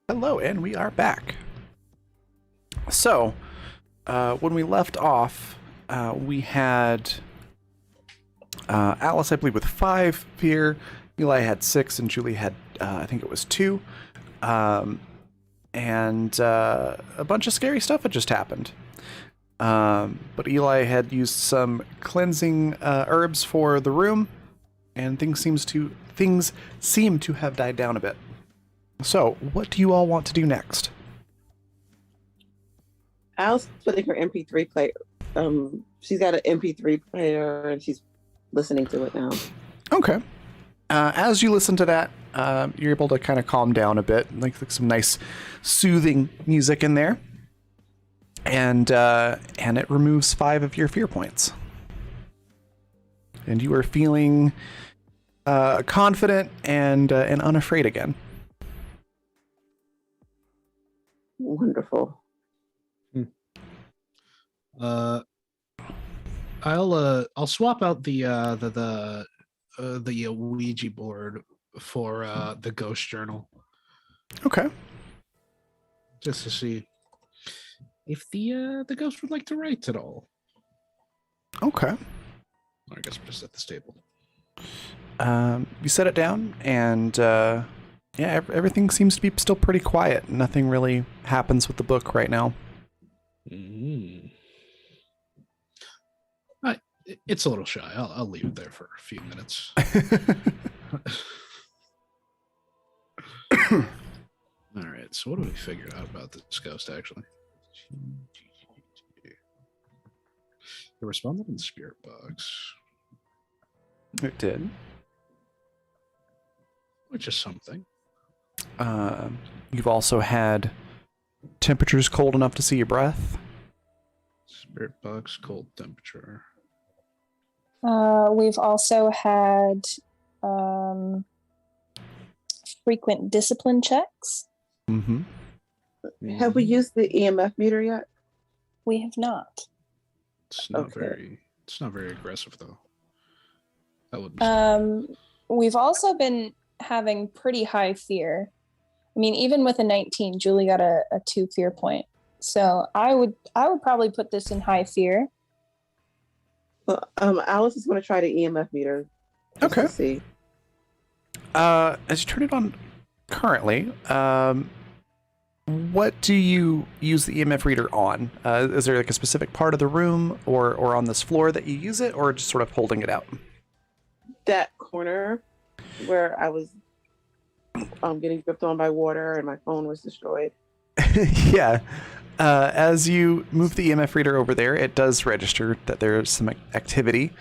Hello, and we are back. So, when we left off, we had Alice, I believe, with 5 fear. Eli had 6, and Julie had, I think it was 2. And a bunch of scary stuff had just happened. But Eli had used some cleansing herbs for the room, and things seem to have died down a bit. So, what do you all want to do next? Alice putting her MP3 player. She's got an MP3 player and she's listening to it now. Okay. As you listen to that, you're able to kind of calm down a bit, like some nice soothing music in there, and it removes 5 of your fear points, and you are feeling confident and unafraid again. Wonderful. I'll swap out the Ouija board for the ghost journal, Okay. just to see if the ghost would like to write at all. Okay. I guess we're just at this table. You set it down, and everything seems to be still pretty quiet. Nothing really happens with the book right now. It's a little shy. I'll leave it there for a few minutes. All right. So what do we figure out about this ghost, actually? It responded in the spirit box, It did. which is something. You've also had temperatures cold enough to see your breath. Spirit box, cold temperature. We've also had frequent discipline checks. Mm-hmm. Have we used the EMF meter yet? We have not. It's not Okay. It's not very aggressive though. That would be We've also been having pretty high fear. I mean, even with a 19, Julie got a 2 fear point. So I would probably put this in high fear. Well, Alice is going to try the EMF meter. Just Okay. To see. As you turn it on currently, what do you use the EMF reader on? Is there like a specific part of the room or on this floor that you use it, or just sort of holding it out? That corner where I was getting gripped on by water and my phone was destroyed. Yeah. As you move the EMF reader over there, it does register that there's some activity.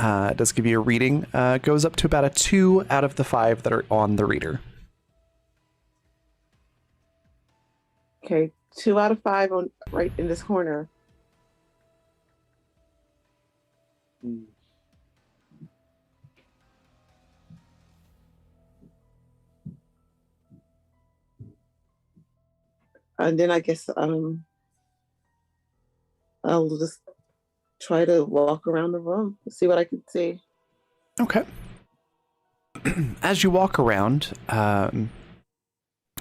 It does give you a reading. It goes up to about a 2 out of the 5 that are on the reader. Okay, 2 out of 5 on right in this corner. And then I guess I'll just try to walk around the room, see what I can see. Okay. As you walk around,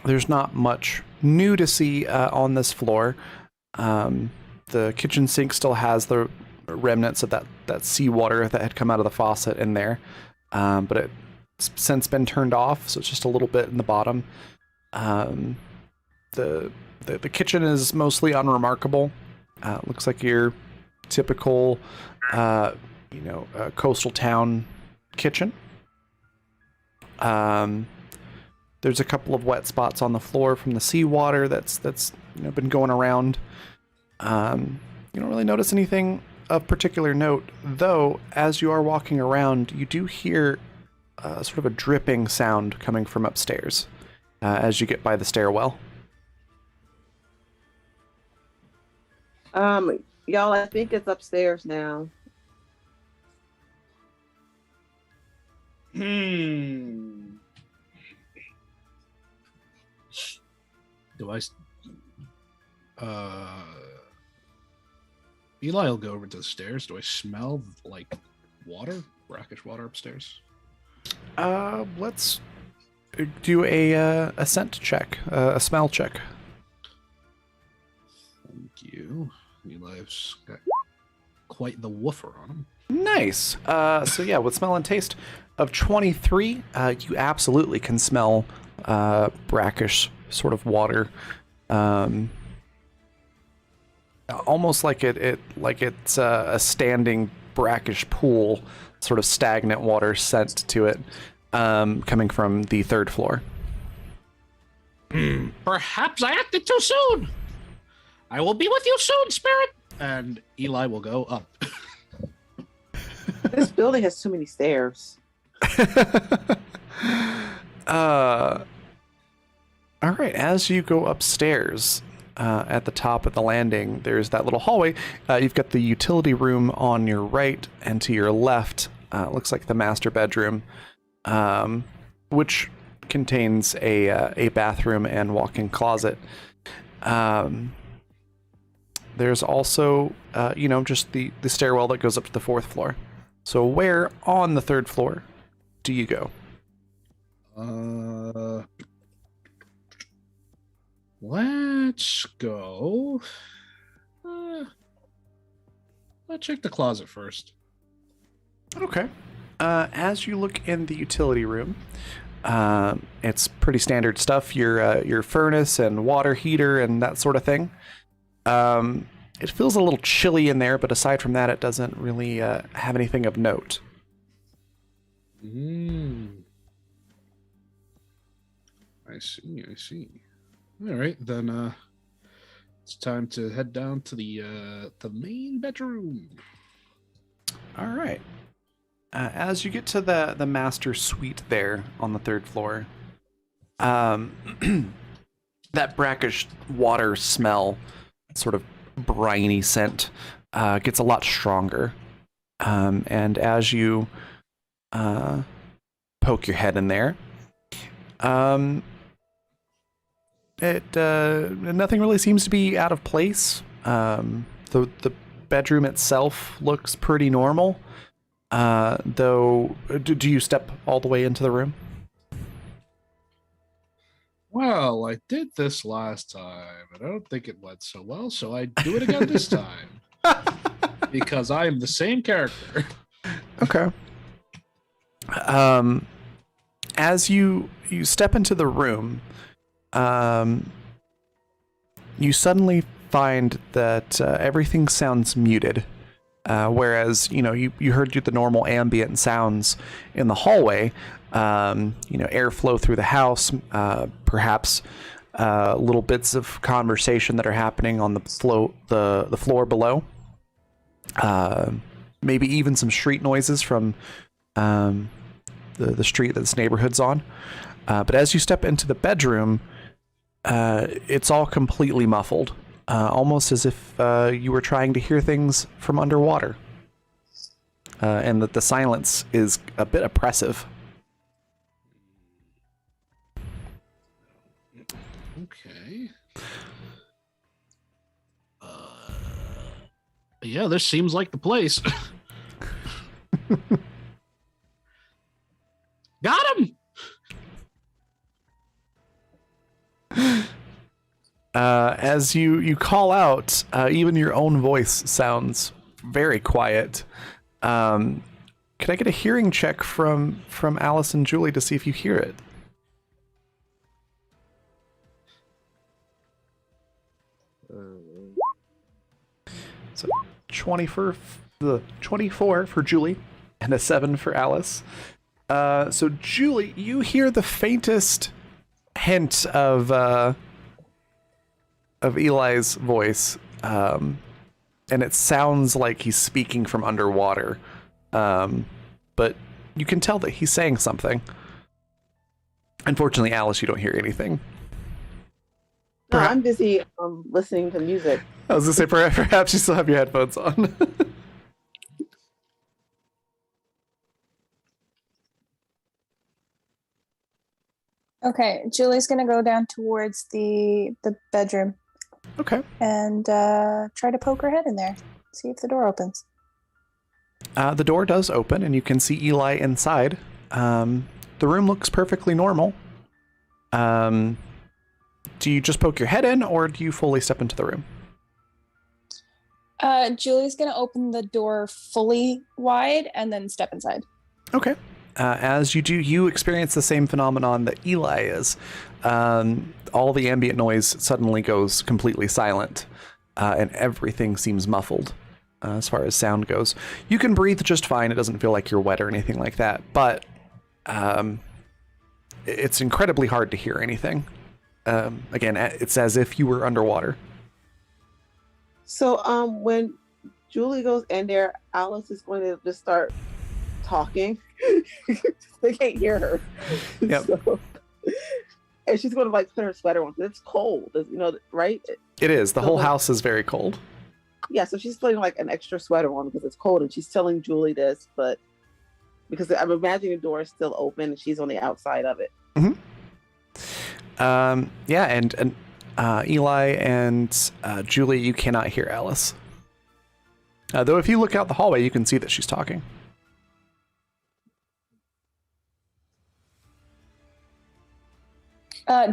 there's not much new to see on this floor. The kitchen sink still has the remnants of that seawater that had come out of the faucet in there, but it's since been turned off, so it's just a little bit in the bottom. The kitchen is mostly unremarkable. Looks like your typical, coastal town kitchen. There's a couple of wet spots on the floor from the seawater that's been going around. You don't really notice anything of particular note, though. As you are walking around, you do hear sort of a dripping sound coming from upstairs as you get by the stairwell. Y'all, I think it's upstairs now. Do I? Eli will go over to the stairs. Do I smell like water, brackish water upstairs? Let's do a scent check, a smell check. Thank you. Eli's got quite the woofer on him. Nice. So yeah, with smell and taste of 23, you absolutely can smell brackish sort of water. Almost like it's a standing brackish pool, sort of stagnant water sent to it, coming from the third floor. Perhaps I acted too soon. I will be with you soon, spirit. And Eli will go up. This building has too many stairs. All right, as you go upstairs, at the top of the landing, there's that little hallway. You've got the utility room on your right, and to your left, looks like the master bedroom, which contains a bathroom and walk-in closet. There's also, just the stairwell that goes up to the fourth floor. So where on the third floor do you go? Let's go. Let's check the closet first. Okay. As you look in the utility room, it's pretty standard stuff. Your furnace and water heater and that sort of thing. It feels a little chilly in there, but aside from that, it doesn't really have anything of note. I see. All right, then it's time to head down to the main bedroom. All right. As you get to the master suite there on the third floor, that brackish water smell, sort of briny scent, gets a lot stronger. And as you poke your head in there, nothing really seems to be out of place. The bedroom itself looks pretty normal. Though, do you step all the way into the room? Well, I did this last time, and I don't think it went so well, so I do it again this time. Because I am the same character. Okay. As you step into the room, you suddenly find that everything sounds muted. Whereas, you heard the normal ambient sounds in the hallway, airflow through the house, perhaps little bits of conversation that are happening on the floor below. Maybe even some street noises from the street that this neighborhood's on. But as you step into the bedroom, it's all completely muffled. Almost as if you were trying to hear things from underwater. And that the silence is a bit oppressive. Okay. Yeah, this seems like the place. Got him! As you call out, even your own voice sounds very quiet. Could I get a hearing check from Alice and Julie to see if you hear it? So 24 for Julie and a 7 for Alice. So Julie, you hear the faintest hint of Eli's voice, and it sounds like he's speaking from underwater, but you can tell that he's saying something. Unfortunately, Alice, you don't hear anything. No, I'm busy listening to music. I was gonna say, perhaps you still have your headphones on. Okay, Julie's gonna go down towards the bedroom. Okay. And try to poke her head in there. See if the door opens. The door does open, and you can see Eli inside. The room looks perfectly normal. Do you just poke your head in, or do you fully step into the room? Julie's gonna open the door fully wide and then step inside. Okay. As you do, you experience the same phenomenon that Eli is. All the ambient noise suddenly goes completely silent, and everything seems muffled as far as sound goes. You can breathe just fine. It doesn't feel like you're wet or anything like that, but it's incredibly hard to hear anything. Again, it's as if you were underwater. So when Julie goes in there, Alice is going to just start talking. They can't hear her. Yep. So, and she's going to like put her sweater on. It's cold, right? It is. The So whole house is very cold. Yeah, so she's putting like an extra sweater on because it's cold, and she's telling Julie this, but because I'm imagining the door is still open and she's on the outside of it. Mm-hmm. Yeah, and Eli and Julie, you cannot hear Alice. Though if you look out the hallway, you can see that she's talking.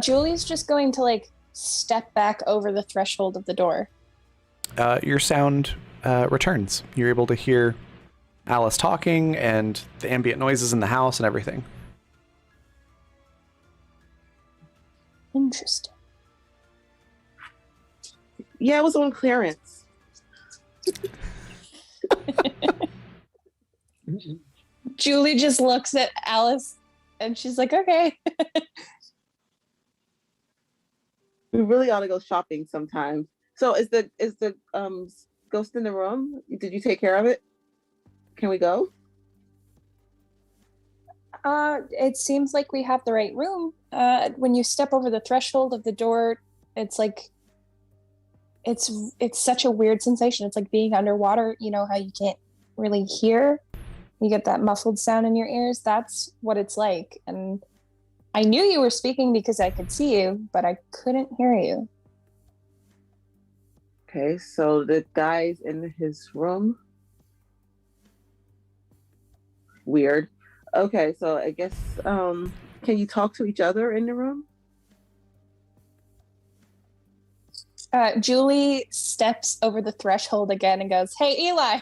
Julie's just going to like step back over the threshold of the door. Your sound returns. You're able to hear Alice talking and the ambient noises in the house and everything. Interesting. Yeah, it was on clearance. Julie just looks at Alice and she's like, okay. We really ought to go shopping sometime. So is the ghost in the room? Did you take care of it? Can we go? It seems like we have the right room. When you step over the threshold of the door, it's like it's such a weird sensation. It's like being underwater. You know how you can't really hear? You get that muffled sound in your ears. That's what it's like. And I knew you were speaking because I could see you, but I couldn't hear you. Okay, so the guy's in his room. Weird. Okay, so I guess can you talk to each other in the room? Julie steps over the threshold again and goes, "Hey, Eli."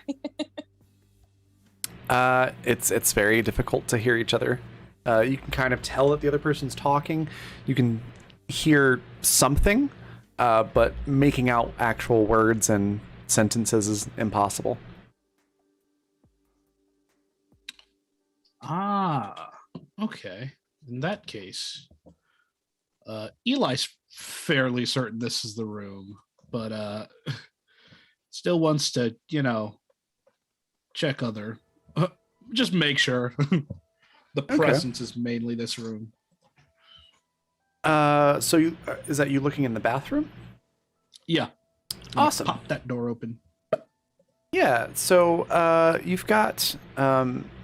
It's very difficult to hear each other. You can kind of tell that the other person's talking. You can hear something, but making out actual words and sentences is impossible. Ah, okay. In that case, Eli's fairly certain this is the room, but still wants to, check other. Just make sure the presence is mainly this room. So is that you looking in the bathroom? Yeah. Awesome. Pop that door open. Yeah. So you've got.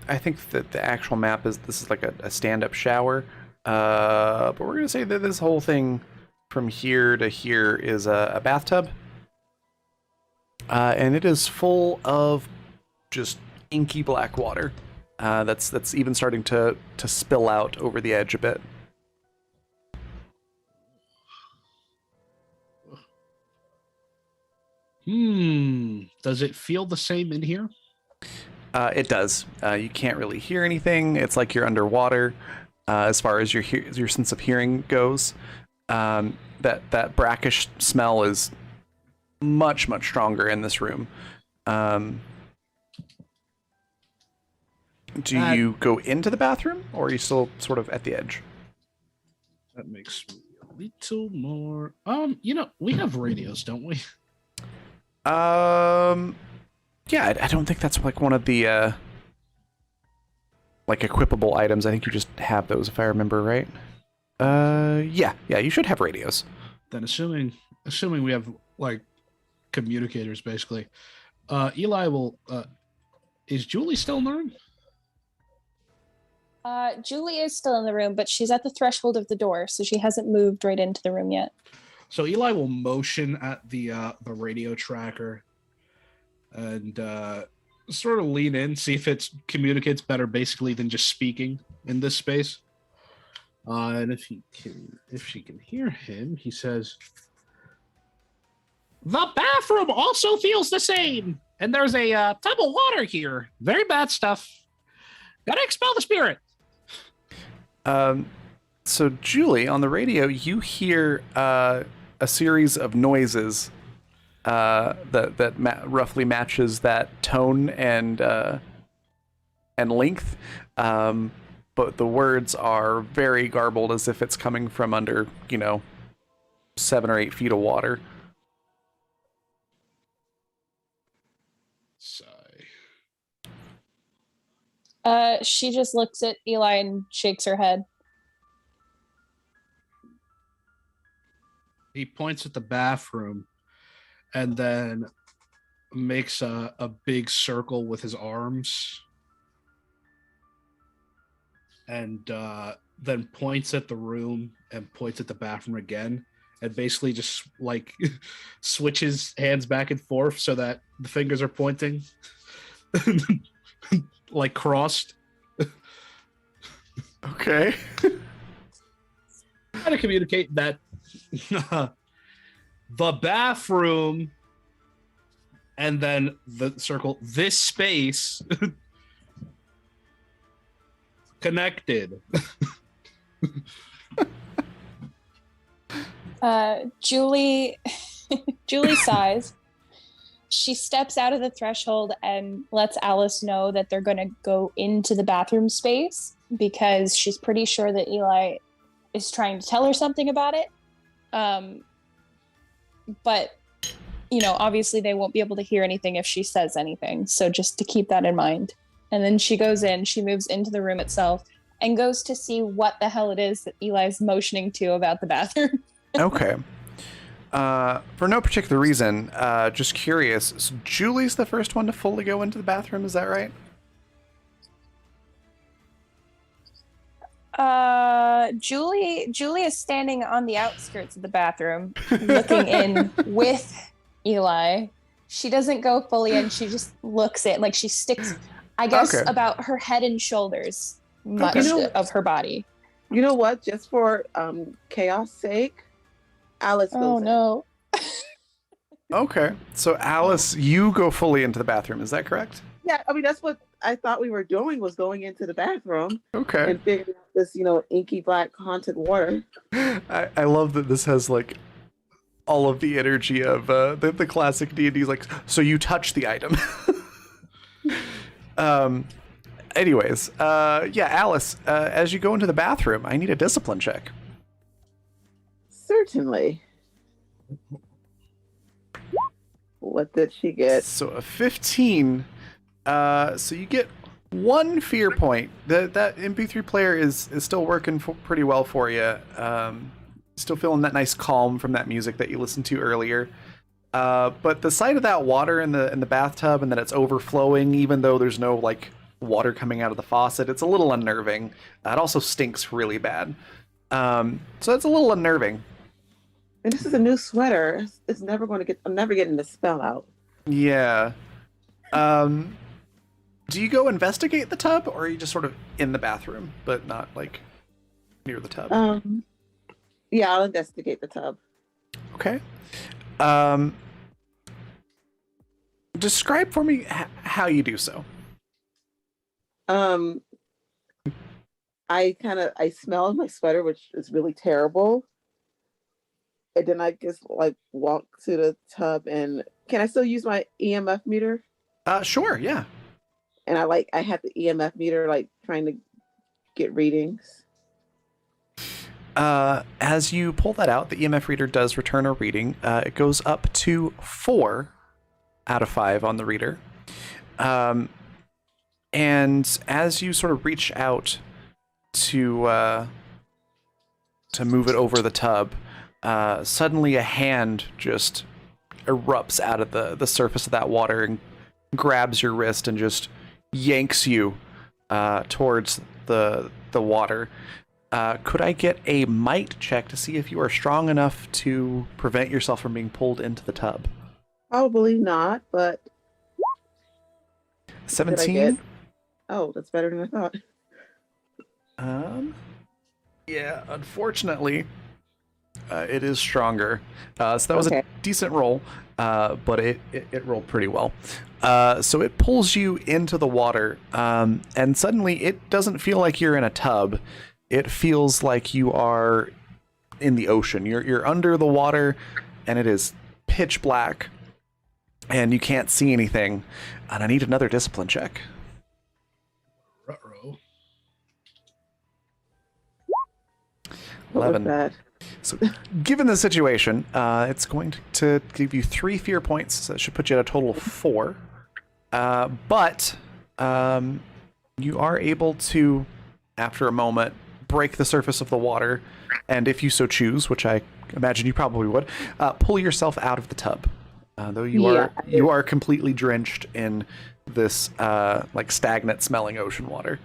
I think that the actual map is like a stand-up shower. But we're gonna say that this whole thing from here to here is a bathtub. And it is full of just inky black water. That's even starting to spill out over the edge a bit. Does it feel the same in here? It does. You can't really hear anything. It's like you're underwater. As far as your sense of hearing goes, that brackish smell is much stronger in this room. Do you go into the bathroom, or are you still sort of at the edge? That makes me a little more. We have radios, don't we? Yeah, I don't think that's like one of the like equipable items. I think you just have those, if I remember right. Yeah, you should have radios. Then assuming we have like communicators, basically. Eli will. Is Julie still in the room? Julie is still in the room, but she's at the threshold of the door, so she hasn't moved right into the room yet. So Eli will motion at the radio tracker and sort of lean in, see if it communicates better, basically, than just speaking in this space. And if she can hear him, he says, "The bathroom also feels the same, and there's a tub of water here. Very bad stuff. Gotta expel the spirit." So Julie, on the radio, you hear a series of noises that roughly matches that tone and length, but the words are very garbled, as if it's coming from under 7 or 8 feet of water. Sigh. She just looks at Eli and shakes her head. He points at the bathroom and then makes a big circle with his arms and then points at the room and points at the bathroom again and basically just like switches hands back and forth so that the fingers are pointing like crossed. Okay. Try to communicate that the bathroom and then the circle, this space connected. Julie sighs. She steps out of the threshold and lets Alice know that they're going to go into the bathroom space because she's pretty sure that Eli is trying to tell her something about it. But, obviously they won't be able to hear anything if she says anything. So just to keep that in mind. And then she goes in, she moves into the room itself and goes to see what the hell it is that Eli's motioning to about the bathroom. Okay. For no particular reason, just curious. So Julie's the first one to fully go into the bathroom, is that right? Julie is standing on the outskirts of the bathroom, looking in with Eli. She doesn't go fully in, she just looks in, like she sticks, I guess, about her head and shoulders much of her body. You know what? Just for chaos sake, Alice goes Oh, no. Okay. So Alice, you go fully into the bathroom, is that correct? Yeah, I mean, that's what I thought we were doing, was going into the bathroom. Okay. And figuring out this, inky black haunted water. I love that this has like all of the energy of the classic D&D's like, so you touch the item. Anyways, yeah, Alice, as you go into the bathroom, I need a discipline check. Certainly. What did she get? So a 15. So you get 1 fear point. That MP3 player is still working pretty well for you. Still feeling that nice calm from that music that you listened to earlier. But the sight of that water in the bathtub and that it's overflowing, even though there's no like water coming out of the faucet, it's a little unnerving. It also stinks really bad. So it's a little unnerving. And this is a new sweater. It's never going to get. I'm never getting the spell out. Yeah. Do you go investigate the tub, or are you just sort of in the bathroom, but not like near the tub? Yeah, I'll investigate the tub. Okay. Describe for me how you do so. I smell my sweater, which is really terrible. And then I just like walk to the tub, and can I still use my EMF meter? Sure, yeah. And I have the EMF meter, like trying to get readings. As you pull that out, the EMF reader does return a reading. It goes up to 4 out of 5 on the reader. And as you sort of reach out to move it over the tub, suddenly a hand just erupts out of the surface of that water and grabs your wrist and just yanks you towards the water. Could I get a might check to see if you are strong enough to prevent yourself from being pulled into the tub? Probably not, but 17? Oh, that's better than I thought. Yeah, unfortunately, it is stronger. So that was a decent roll, but it rolled pretty well. So it pulls you into the water, and suddenly it doesn't feel like you're in a tub. It feels like you are in the ocean. You're under the water, and it is pitch black, and you can't see anything. And I need another discipline check. Ruh-roh. 11. So, given the situation, it's going to give you 3 fear points. So that should put you at a total of 4. But you are able to, after a moment, break the surface of the water, and if you so choose, which I imagine you probably would, pull yourself out of the tub. Though you are completely drenched in this like stagnant smelling ocean water.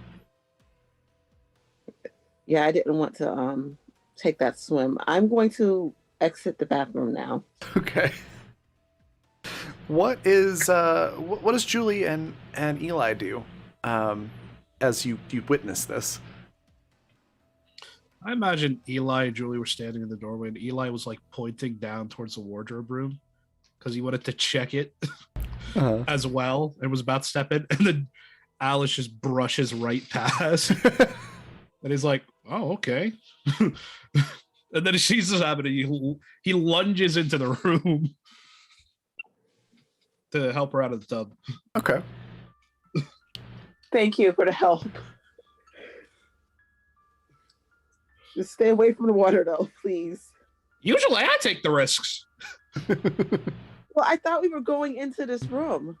Yeah, I didn't want to take that swim. I'm going to exit the bathroom now. Okay. What does Julie and Eli do as you witness this? I imagine Eli and Julie were standing in the doorway, and Eli was like pointing down towards the wardrobe room because he wanted to check it as well, and was about to step in, and then Alice just brushes right past, and he's like, "Oh, okay." And then he sees this happening. He lunges into the room to help her out of the tub. Okay. Thank you for the help. Just stay away from the water, though, please. Usually I take the risks. Well, I thought we were going into this room.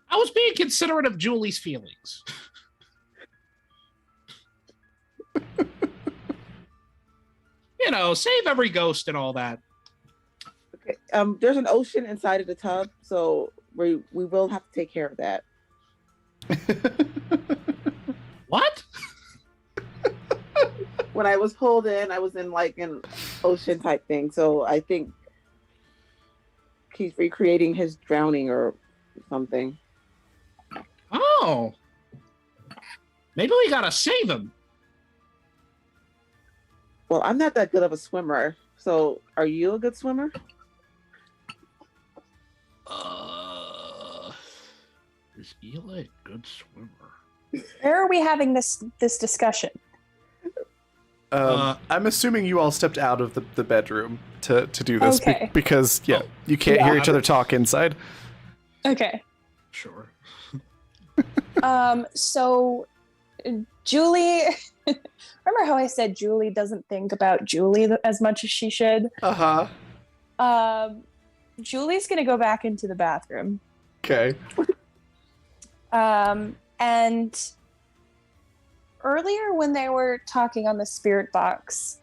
I was being considerate of Julie's feelings. You know, save every ghost and all that. Okay. There's an ocean inside of the tub, so we will have to take care of that. What? When I was pulled in, I was in like an ocean type thing, so I think he's recreating his drowning or something. Oh. Maybe we gotta save him. Well, I'm not that good of a swimmer, so are you a good swimmer? Is Eli a good swimmer? Where are we having this discussion? I'm assuming you all stepped out of the bedroom to do this Okay. because you can't hear each other talk inside. Okay. Sure. So Julie, remember how I said Julie doesn't think about Julie as much as she should? Julie's gonna go back into the bathroom. Okay. And earlier when they were talking on the spirit box,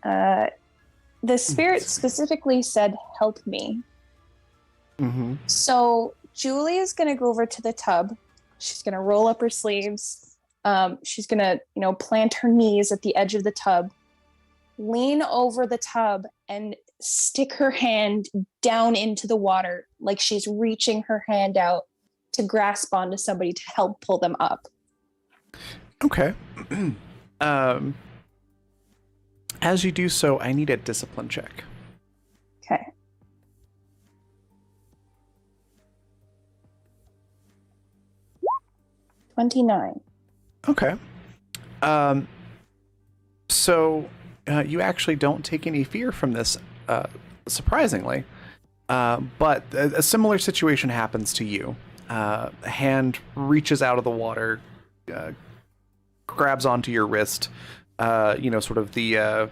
the spirit specifically said, "Help me." Mm-hmm. So Julie is going to go over to the tub. She's going to roll up her sleeves. She's going to, plant her knees at the edge of the tub, lean over the tub, and stick her hand down into the water like she's reaching her hand out to grasp onto somebody to help pull them up. Okay. As you do so, I need a discipline check. Okay. $29. Okay. So you actually don't take any fear from this, surprisingly. But a similar situation happens to you. A hand reaches out of the water, grabs onto your wrist, sort of the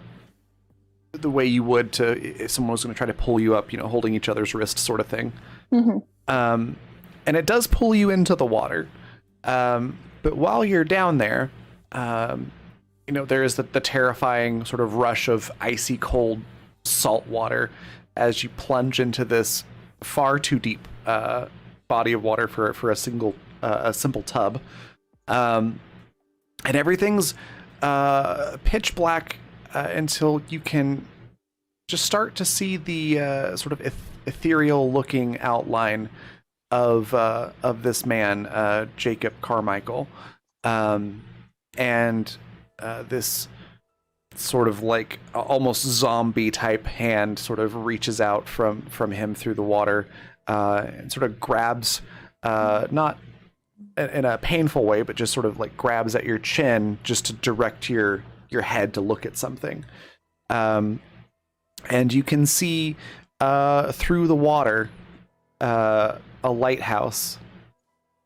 way you would to if someone was going to try to pull you up, holding each other's wrist sort of thing. Mm-hmm. And it does pull you into the water. But while you're down there, there is the terrifying sort of rush of icy cold salt water as you plunge into this far too deep body of water for a simple tub. And everything's pitch black until you can just start to see the sort of ethereal looking outline of this man, Jacob Carmichael, and this sort of like almost zombie type hand sort of reaches out from him through the water, and sort of grabs, not in a painful way, but just sort of like grabs at your chin just to direct your head to look at something. And you can see through the water a lighthouse,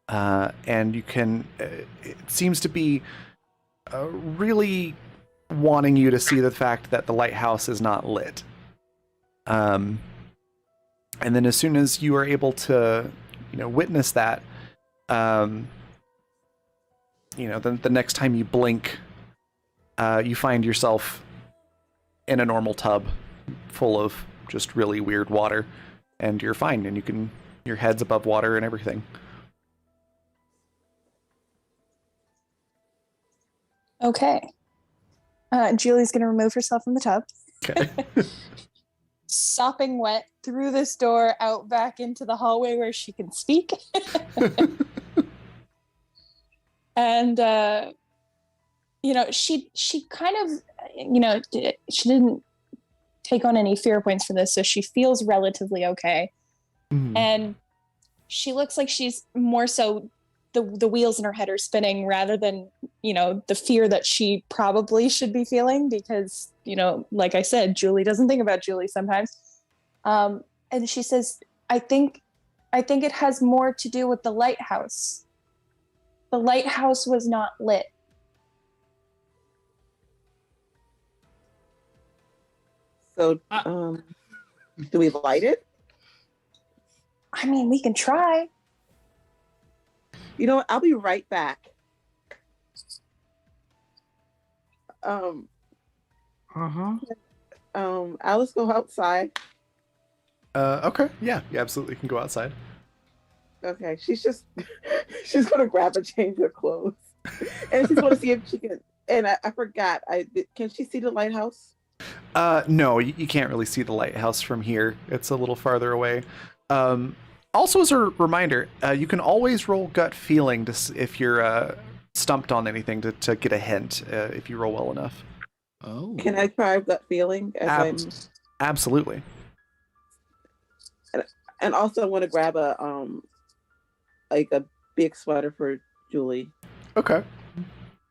and you can, it seems to be really wanting you to see the fact that the lighthouse is not lit. And then as soon as you are able to, witness that, the next time you blink, you find yourself in a normal tub full of just really weird water, and you're fine, and your head's above water and everything. Okay. Julie's going to remove herself from the tub. Okay. Sopping wet through this door out back into the hallway where she can speak. And, she kind of, she didn't take on any fear points for this, so she feels relatively okay. Mm-hmm. And she looks like she's more so the wheels in her head are spinning rather than, the fear that she probably should be feeling because, like I said, Julie doesn't think about Julie sometimes. And she says, I think it has more to do with the lighthouse. The lighthouse was not lit. So, do we light it? I mean, we can try. You know what? I'll be right back. Alice, go outside. Okay. Yeah, you absolutely can go outside. Okay. She's gonna grab a change of clothes. And she's gonna see if she can, and I forgot. Can she see the lighthouse? No, you can't really see the lighthouse from here. It's a little farther away. Also, as a reminder, you can always roll gut feeling if you're stumped on anything to get a hint if you roll well enough. Oh. Can I try gut feeling? Absolutely. And also, I want to grab a big sweater for Julie. Okay.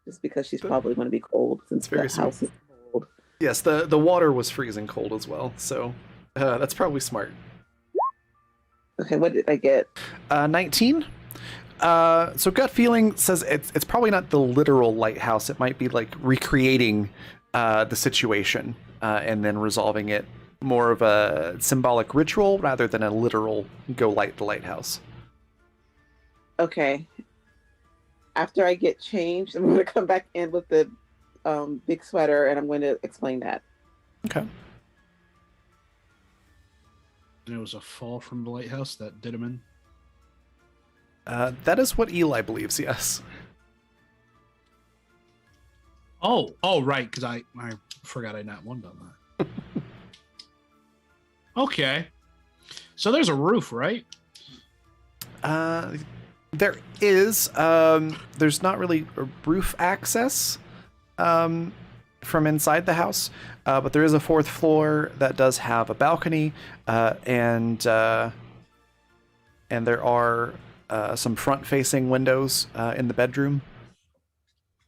Just because she's probably going to be cold since the house is cold. Yes, the water was freezing cold as well, so that's probably smart. Okay, what did I get? 19. So gut feeling says it's probably not the literal lighthouse. It might be like recreating the situation and then resolving it, more of a symbolic ritual rather than a literal go light the lighthouse. Okay. After I get changed, I'm going to come back in with the big sweater and I'm going to explain that. Okay. And it was a fall from the lighthouse that did him in? That is what Eli believes, yes. Oh, right, because I forgot I not won on that. Okay. So there's a roof, right? There is. There's not really a roof access from inside the house, but there is a fourth floor that does have a balcony, and there are some front-facing windows in the bedroom.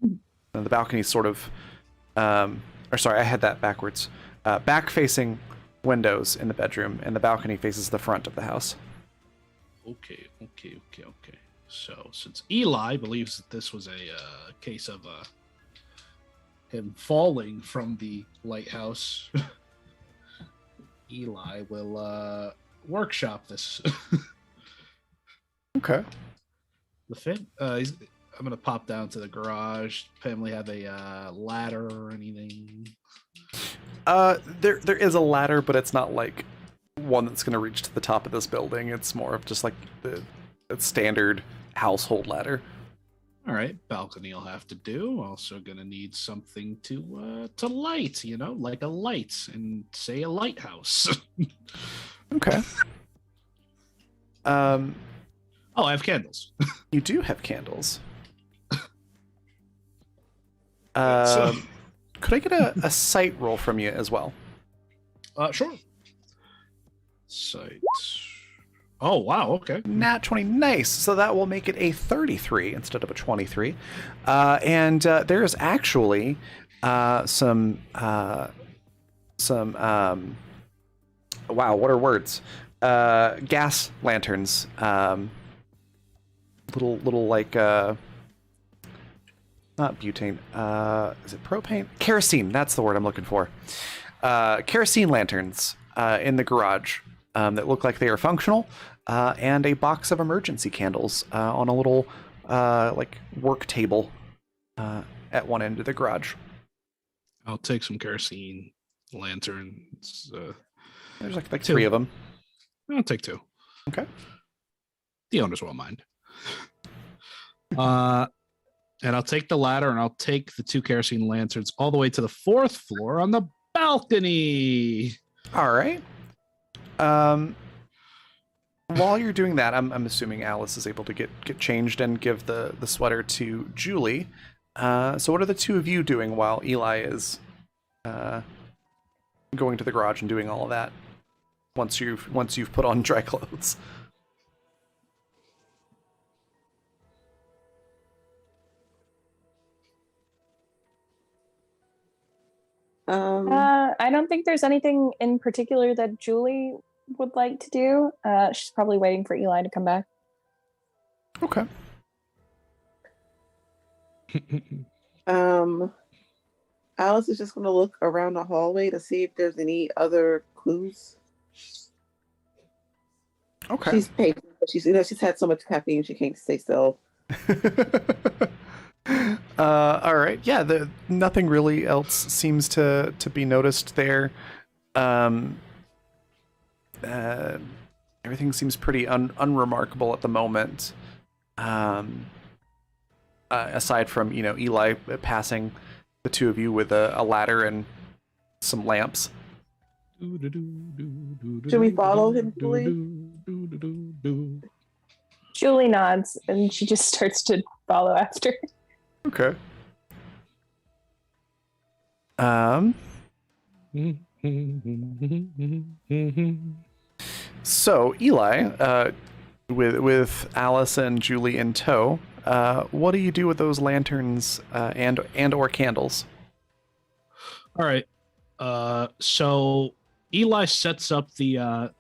And the balcony is sort of, or sorry, I had that backwards. Back-facing windows in the bedroom, and the balcony faces the front of the house. Okay. So, since Eli believes that this was a case of him falling from the lighthouse, Eli will workshop this. Okay. The fit. I'm gonna pop down to the garage. Family have a ladder or anything? There is a ladder, but it's not like one that's gonna reach to the top of this building. It's more of just like the standard household ladder. All right, balcony will have to do. Also gonna need something to light, like a light and say a lighthouse. Okay. Oh, I have candles. You do have candles. So- Could I get a sight roll from you as well? Sure. Sight. Oh, wow. Okay. Nat 20, nice. So that will make it a 33 instead of a 23. And there is actually some wow, what are words? Gas lanterns. Little like not butane. Is it propane? Kerosene. That's the word I'm looking for. Kerosene lanterns in the garage that look like they are functional, and a box of emergency candles on a little like work table at one end of the garage. I'll take some kerosene lanterns. There's like Two. 3 of them. I'll take 2. Okay. The owners won't mind. And I'll take the ladder and I'll take the 2 kerosene lanterns all the way to the 4th floor on the balcony. All right. While you're doing that, I'm assuming Alice is able to get changed and give the sweater to Julie. So what are the 2 of you doing while Eli is going to the garage and doing all of that? Once you've put on dry clothes. I don't think there's anything in particular that Julie would like to do. She's probably waiting for Eli to come back. Okay. Alice is just going to look around the hallway to see if there's any other clues. Okay. She's patient, but she's had so much caffeine she can't stay still. All right. Yeah. Nothing really else seems to be noticed there. Everything seems pretty unremarkable at the moment. Aside from Eli passing the 2 of you with a ladder and some lamps. Should we follow him, Julie? Julie nods and she just starts to follow after. Okay. So Eli, with Alice and Julie in tow, what do you do with those lanterns and or candles? All right. So Eli sets up the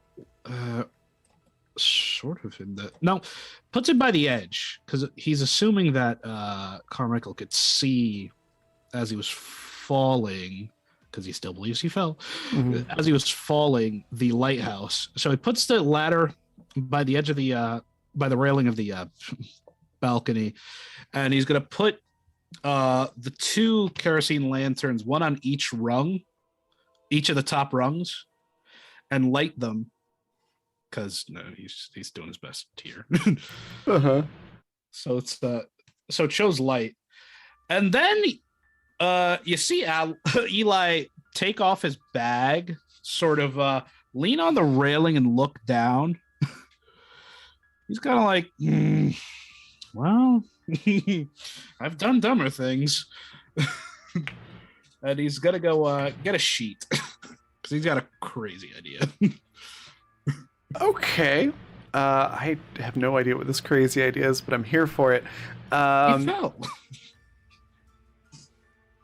sort of in the puts it by the edge because he's assuming that Carmichael could see as he was falling, because he still believes he fell, as he was falling, the lighthouse. So he puts the ladder by the edge of the by the railing of the balcony, and he's gonna put the 2 kerosene lanterns, one on each rung, each of the top rungs, and light them. Because he's doing his best here. So it's so it shows light, and then you see Eli take off his bag, sort of lean on the railing and look down. He's kind of like, well, I've done dumber things, and he's gonna go get a sheet because he's got a crazy idea. Okay. I have no idea what this crazy idea is, but I'm here for it. He fell.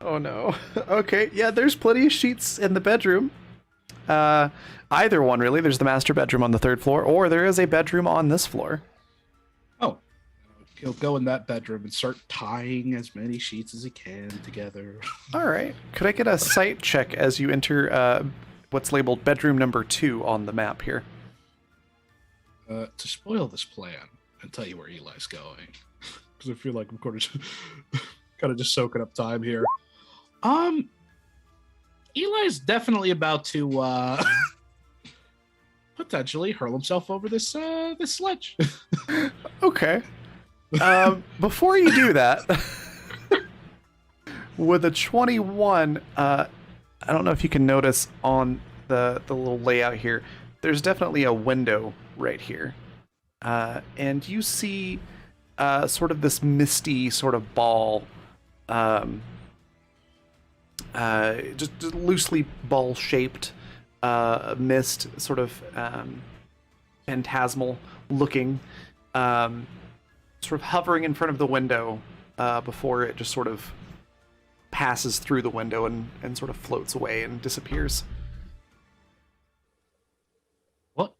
Oh no. Okay, yeah, there's plenty of sheets in the bedroom. Either one, really. There's the master bedroom on the 3rd floor, or there is a bedroom on this floor. Oh. He'll go in that bedroom and start tying as many sheets as he can together. All right. Could I get a sight check as you enter what's labeled bedroom number 2 on the map here? To spoil this plan and tell you where Eli's going, because I feel like I'm kind of just soaking up time here. Eli's definitely about to potentially hurl himself over this sledge. Okay. Before you do that, with a 21, I don't know if you can notice on the little layout here, there's definitely a window right here. and you see sort of this misty sort of ball, just loosely ball-shaped mist, sort of phantasmal looking, sort of hovering in front of the window before it just sort of passes through the window and sort of floats away and disappears. What?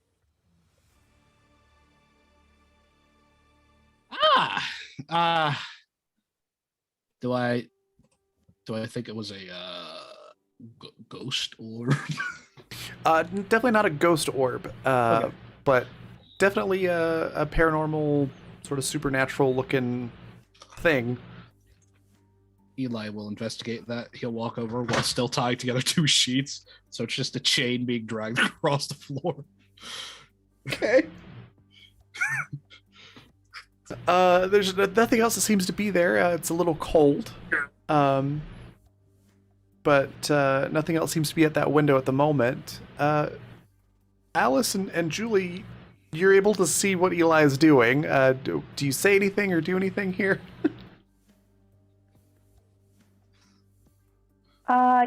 Do I think it was a ghost orb? Definitely not a ghost orb, Okay. but definitely a paranormal, sort of supernatural looking thing. Eli will investigate that. He'll walk over while still tying together two sheets, so it's just a chain being dragged across the floor. Okay. There's nothing else that seems to be there. It's a little cold, but nothing else seems to be at that window at the moment. Alice and Julie, you're able to see what Eli is doing. Do you say anything or do anything here?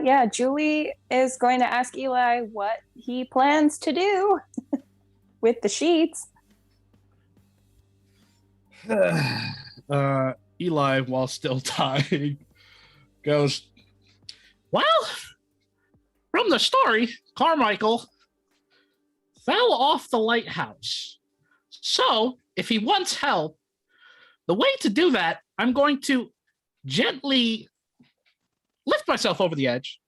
Yeah, Julie is going to ask Eli what he plans to do with the sheets. Eli, while still tying, goes, well, from the story, Carmichael fell off the lighthouse. So, if he wants help, the way to do that, I'm going to gently lift myself over the edge,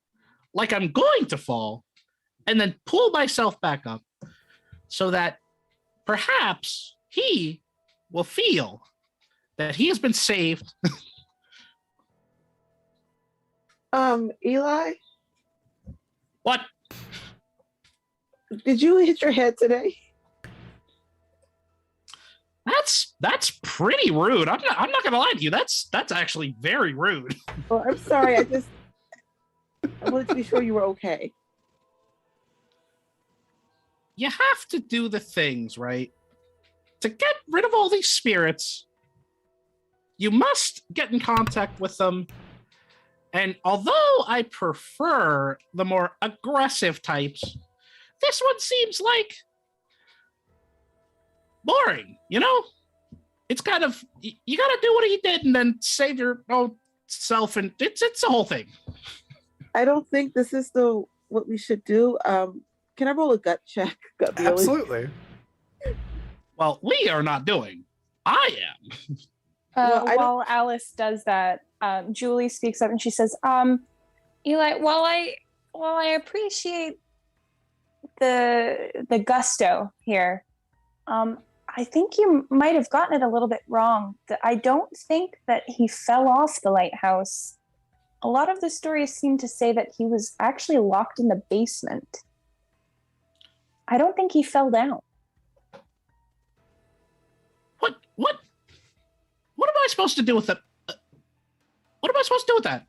like I'm going to fall, and then pull myself back up so that perhaps he will feel that he has been saved. Eli, What? did you hit your head today? That's pretty rude. I'm not gonna lie to you. That's actually very rude. Oh, I'm sorry. I wanted to be sure you were okay. You have to do the things, right? To get rid of all these spirits, you must get in contact with them. And although I prefer the more aggressive types, this one seems like boring, you know? It's kind of, you gotta do what he did and then save your own self, and it's a whole thing. I don't think this is what we should do. Can I roll a gut check? Gut feeling? Absolutely. Well, we are not doing. I am. Well, While Alice does that, Julie speaks up and she says, Eli, while I appreciate the gusto here, I think you might have gotten it a little bit wrong. I don't think that he fell off the lighthouse. A lot of the stories seem to say that he was actually locked in the basement. I don't think he fell down. What am I supposed to do with it? What am I supposed to do with that?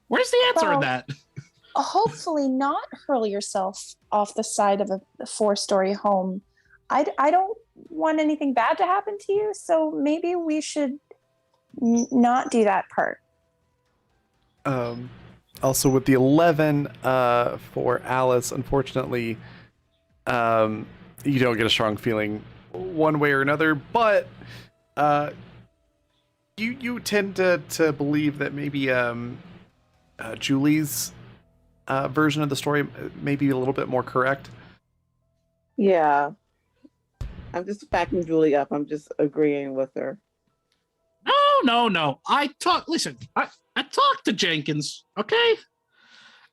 Where's the answer in that? Hopefully not hurl yourself off the side of a 4-story home. I don't want anything bad to happen to you, so maybe we should not do that part. Also with the 11 for Alice, unfortunately, you don't get a strong feeling one way or another, but you tend to believe that maybe Julie's version of the story may be a little bit more correct. Yeah. I'm just backing Julie up. I'm just agreeing with her. No. I talked to Jenkins, okay?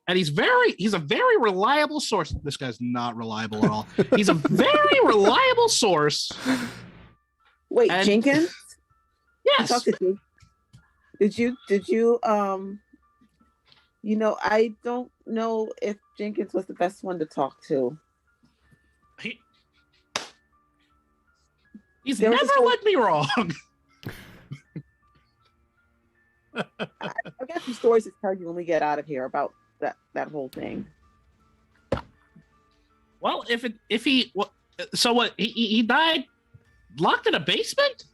And he's a very reliable source. This guy's not reliable at all. He's a very reliable source. Wait, Jenkins? Yes. Talk to you. Did you I don't know if Jenkins was the best one to talk to. He's never led me wrong. I've got some stories to tell you when we get out of here about that whole thing. Well, he died locked in a basement?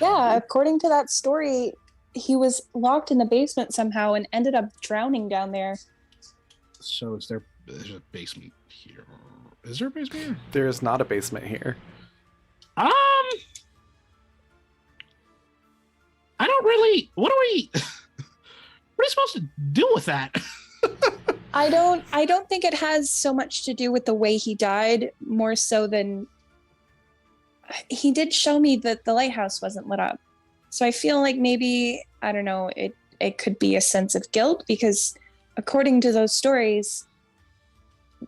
Yeah, according to that story, he was locked in the basement somehow and ended up drowning down there. So there's a basement here? Is there a basement here? There is not a basement here. I don't really. What are we supposed to do with that? I don't think it has so much to do with the way he died, more so than he did show me that the lighthouse wasn't lit up. So I feel like maybe, I don't know, it could be a sense of guilt because according to those stories,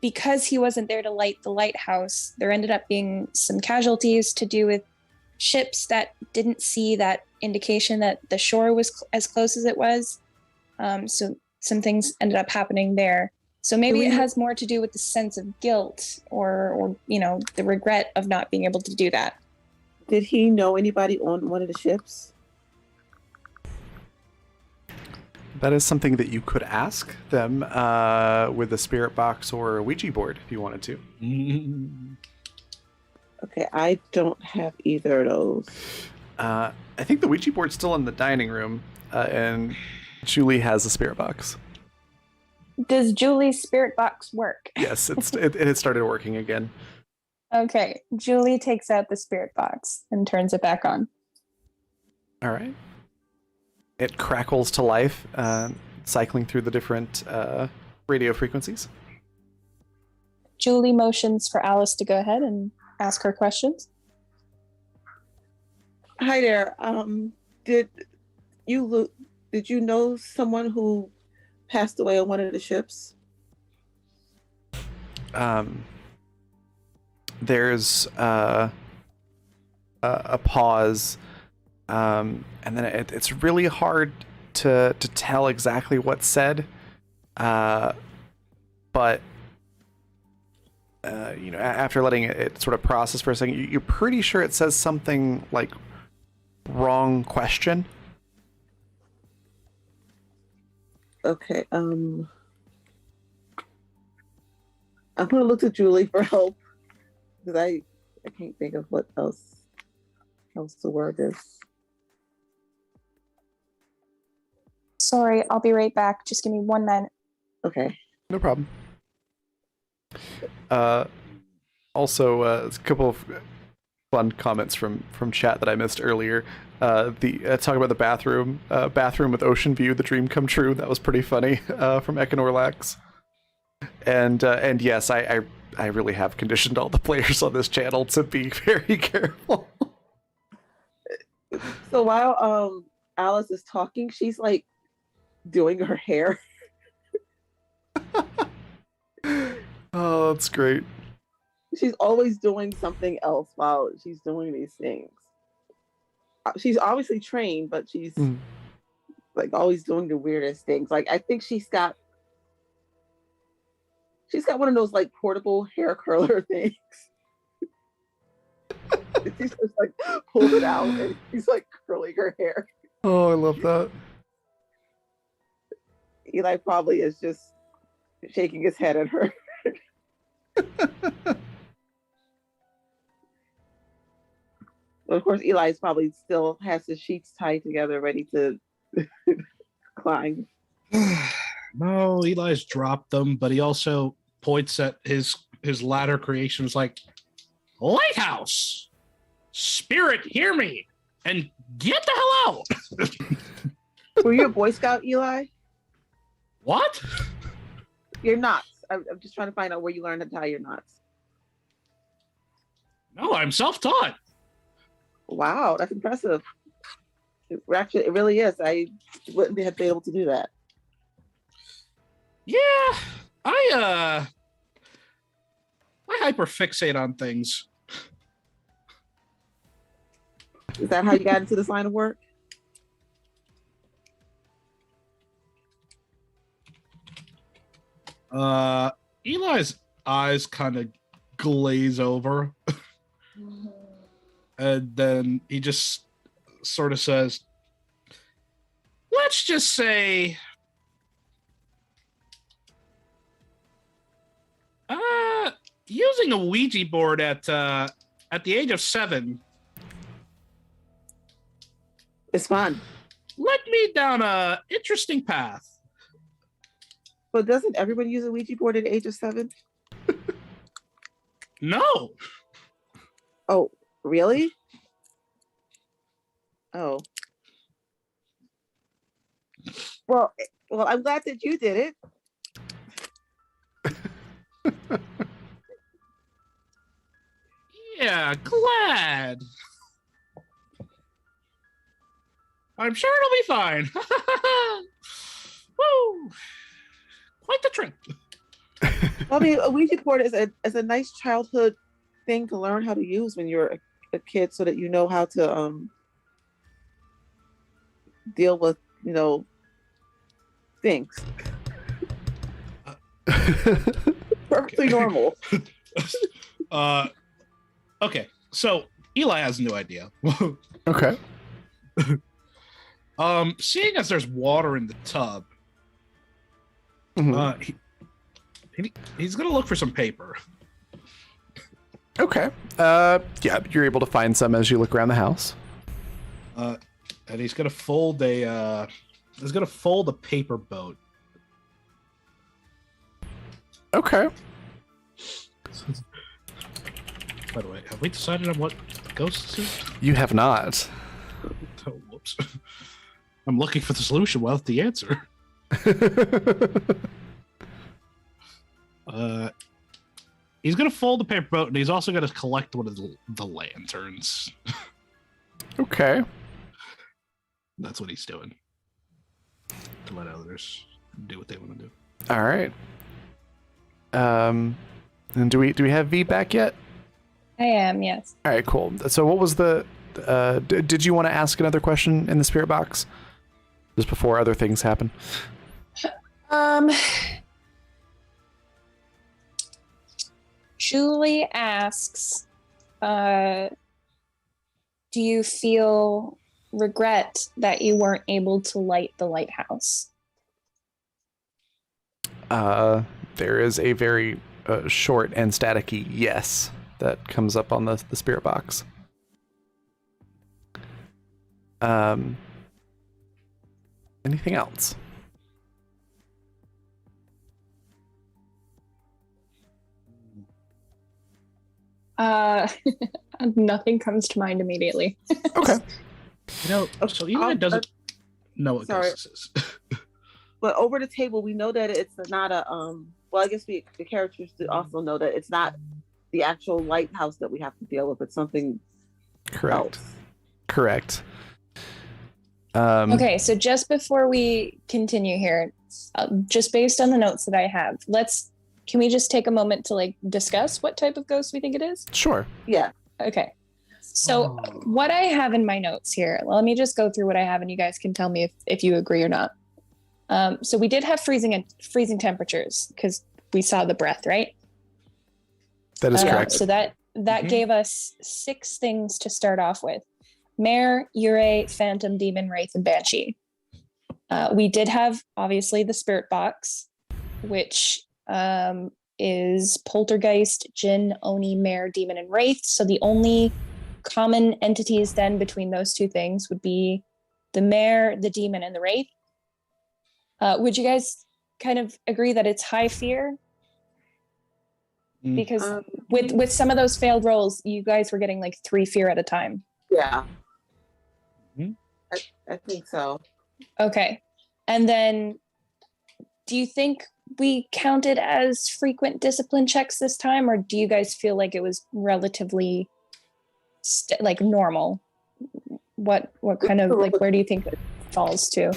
because he wasn't there to light the lighthouse, there ended up being some casualties to do with ships that didn't see that indication that the shore was as close as it was. So some things ended up happening there. So maybe it has more to do with the sense of guilt or the regret of not being able to do that. Did he know anybody on one of the ships? That is something that you could ask them with a spirit box or a Ouija board if you wanted to. Okay, I don't have either of those. I think the Ouija board's still in the dining room, and Julie has a spirit box. Does Julie's spirit box work? Yes, it has started working again. Okay, Julie takes out the spirit box and turns it back on. All right. It crackles to life, cycling through the different radio frequencies. Julie motions for Alice to go ahead and ask her questions. Hi there. Did you know someone who passed away on one of the ships? There's a pause, and then it's really hard to tell exactly what's said, but after letting it sort of process for a second, you're pretty sure it says something like wrong question. Okay. I'm gonna look to Julie for help because I can't think of what else the word is. Sorry, I'll be right back. Just give me 1 minute. Okay. No problem. Also, a couple of fun comments from chat that I missed earlier. Talking about the bathroom with ocean view, the dream come true. That was pretty funny from Econorlax. And yes, I really have conditioned all the players on this channel to be very careful. So while Alice is talking, she's like doing her hair. Oh, that's great. She's always doing something else while she's doing these things. She's obviously trained, but she's like always doing the weirdest things. Like I think she's got one of those like portable hair curler things. She's just like pulled it out and she's like curling her hair. Oh, I love that. Eli probably is just shaking his head at her. But of course, Eli probably still has his sheets tied together, ready to climb. No, Eli's dropped them, but he also points at his ladder creations like, lighthouse, spirit, hear me, and get the hell out. Were you a Boy Scout, Eli? What? Your knots. I'm just trying to find out where you learned to tie your knots. No, I'm self-taught. Wow, that's impressive. Actually, it really is. I wouldn't have been able to do that. Yeah, I hyperfixate on things. Is that how you got into this line of work? Eli's eyes kind of glaze over. And then he just sort of says, let's just say, you using a Ouija board at the age of 7 It's fun. led me down a interesting path. But doesn't everybody use a Ouija board at the age of 7? No. Oh, really? Oh. Well, I'm glad that you did it. Yeah, glad. I'm sure it'll be fine. Woo! Quite the trip. I mean, a Ouija board is a nice childhood thing to learn how to use when you're a kid, so that you know how to deal with things. Perfectly normal. Okay, so Eli has a new idea. Okay. Seeing as there's water in the tub, Mhm. he's gonna look for some paper. Okay. Yeah, you're able to find some as you look around the house. And he's gonna fold a paper boat. Okay. By the way, have we decided on what ghosts is? You have not. Oh, whoops. I'm looking for the solution without the answer. He's gonna fold the paper boat, and he's also gonna collect one of the lanterns. Okay. That's what he's doing. To let others do what they want to do. All right. And do we have V back yet? I am, yes. All right, cool. So what was the did you want to ask another question in the spirit box just before other things happen? Julie asks, do you feel regret that you weren't able to light the lighthouse? There is a very short and staticky yes that comes up on the spirit box. Anything else? Nothing comes to mind immediately. Okay. So Eli doesn't know what sorry. ghosts is. But over the table, we know that it's not a well, I guess the characters do also know that it's not the actual lighthouse that we have to deal with. It's something Correct. else. Correct. Okay, so just before we continue here, just based on the notes that I have, can we just take a moment to discuss what type of ghost we think it is? Sure. Yeah. Okay. So what I have in my notes here, let me just go through what I have and you guys can tell me if you agree or not. So we did have freezing temperatures because we saw the breath, right? That is correct. So that gave us 6 things to start off with. Mare, Ure, Phantom, Demon, Wraith, and Banshee. We did have, obviously, the Spirit Box, which is Poltergeist, Jinn, Oni, Mare, Demon, and Wraith. So the only common entities then between those 2 things would be the Mare, the Demon, and the Wraith. Would you guys kind of agree that it's high fear? Because with some of those failed rolls, you guys were getting 3 fear at a time. Yeah. I think so. Okay. And then do you think we counted as frequent discipline checks this time, or do you guys feel like it was relatively normal? What kind of where do you think it falls to?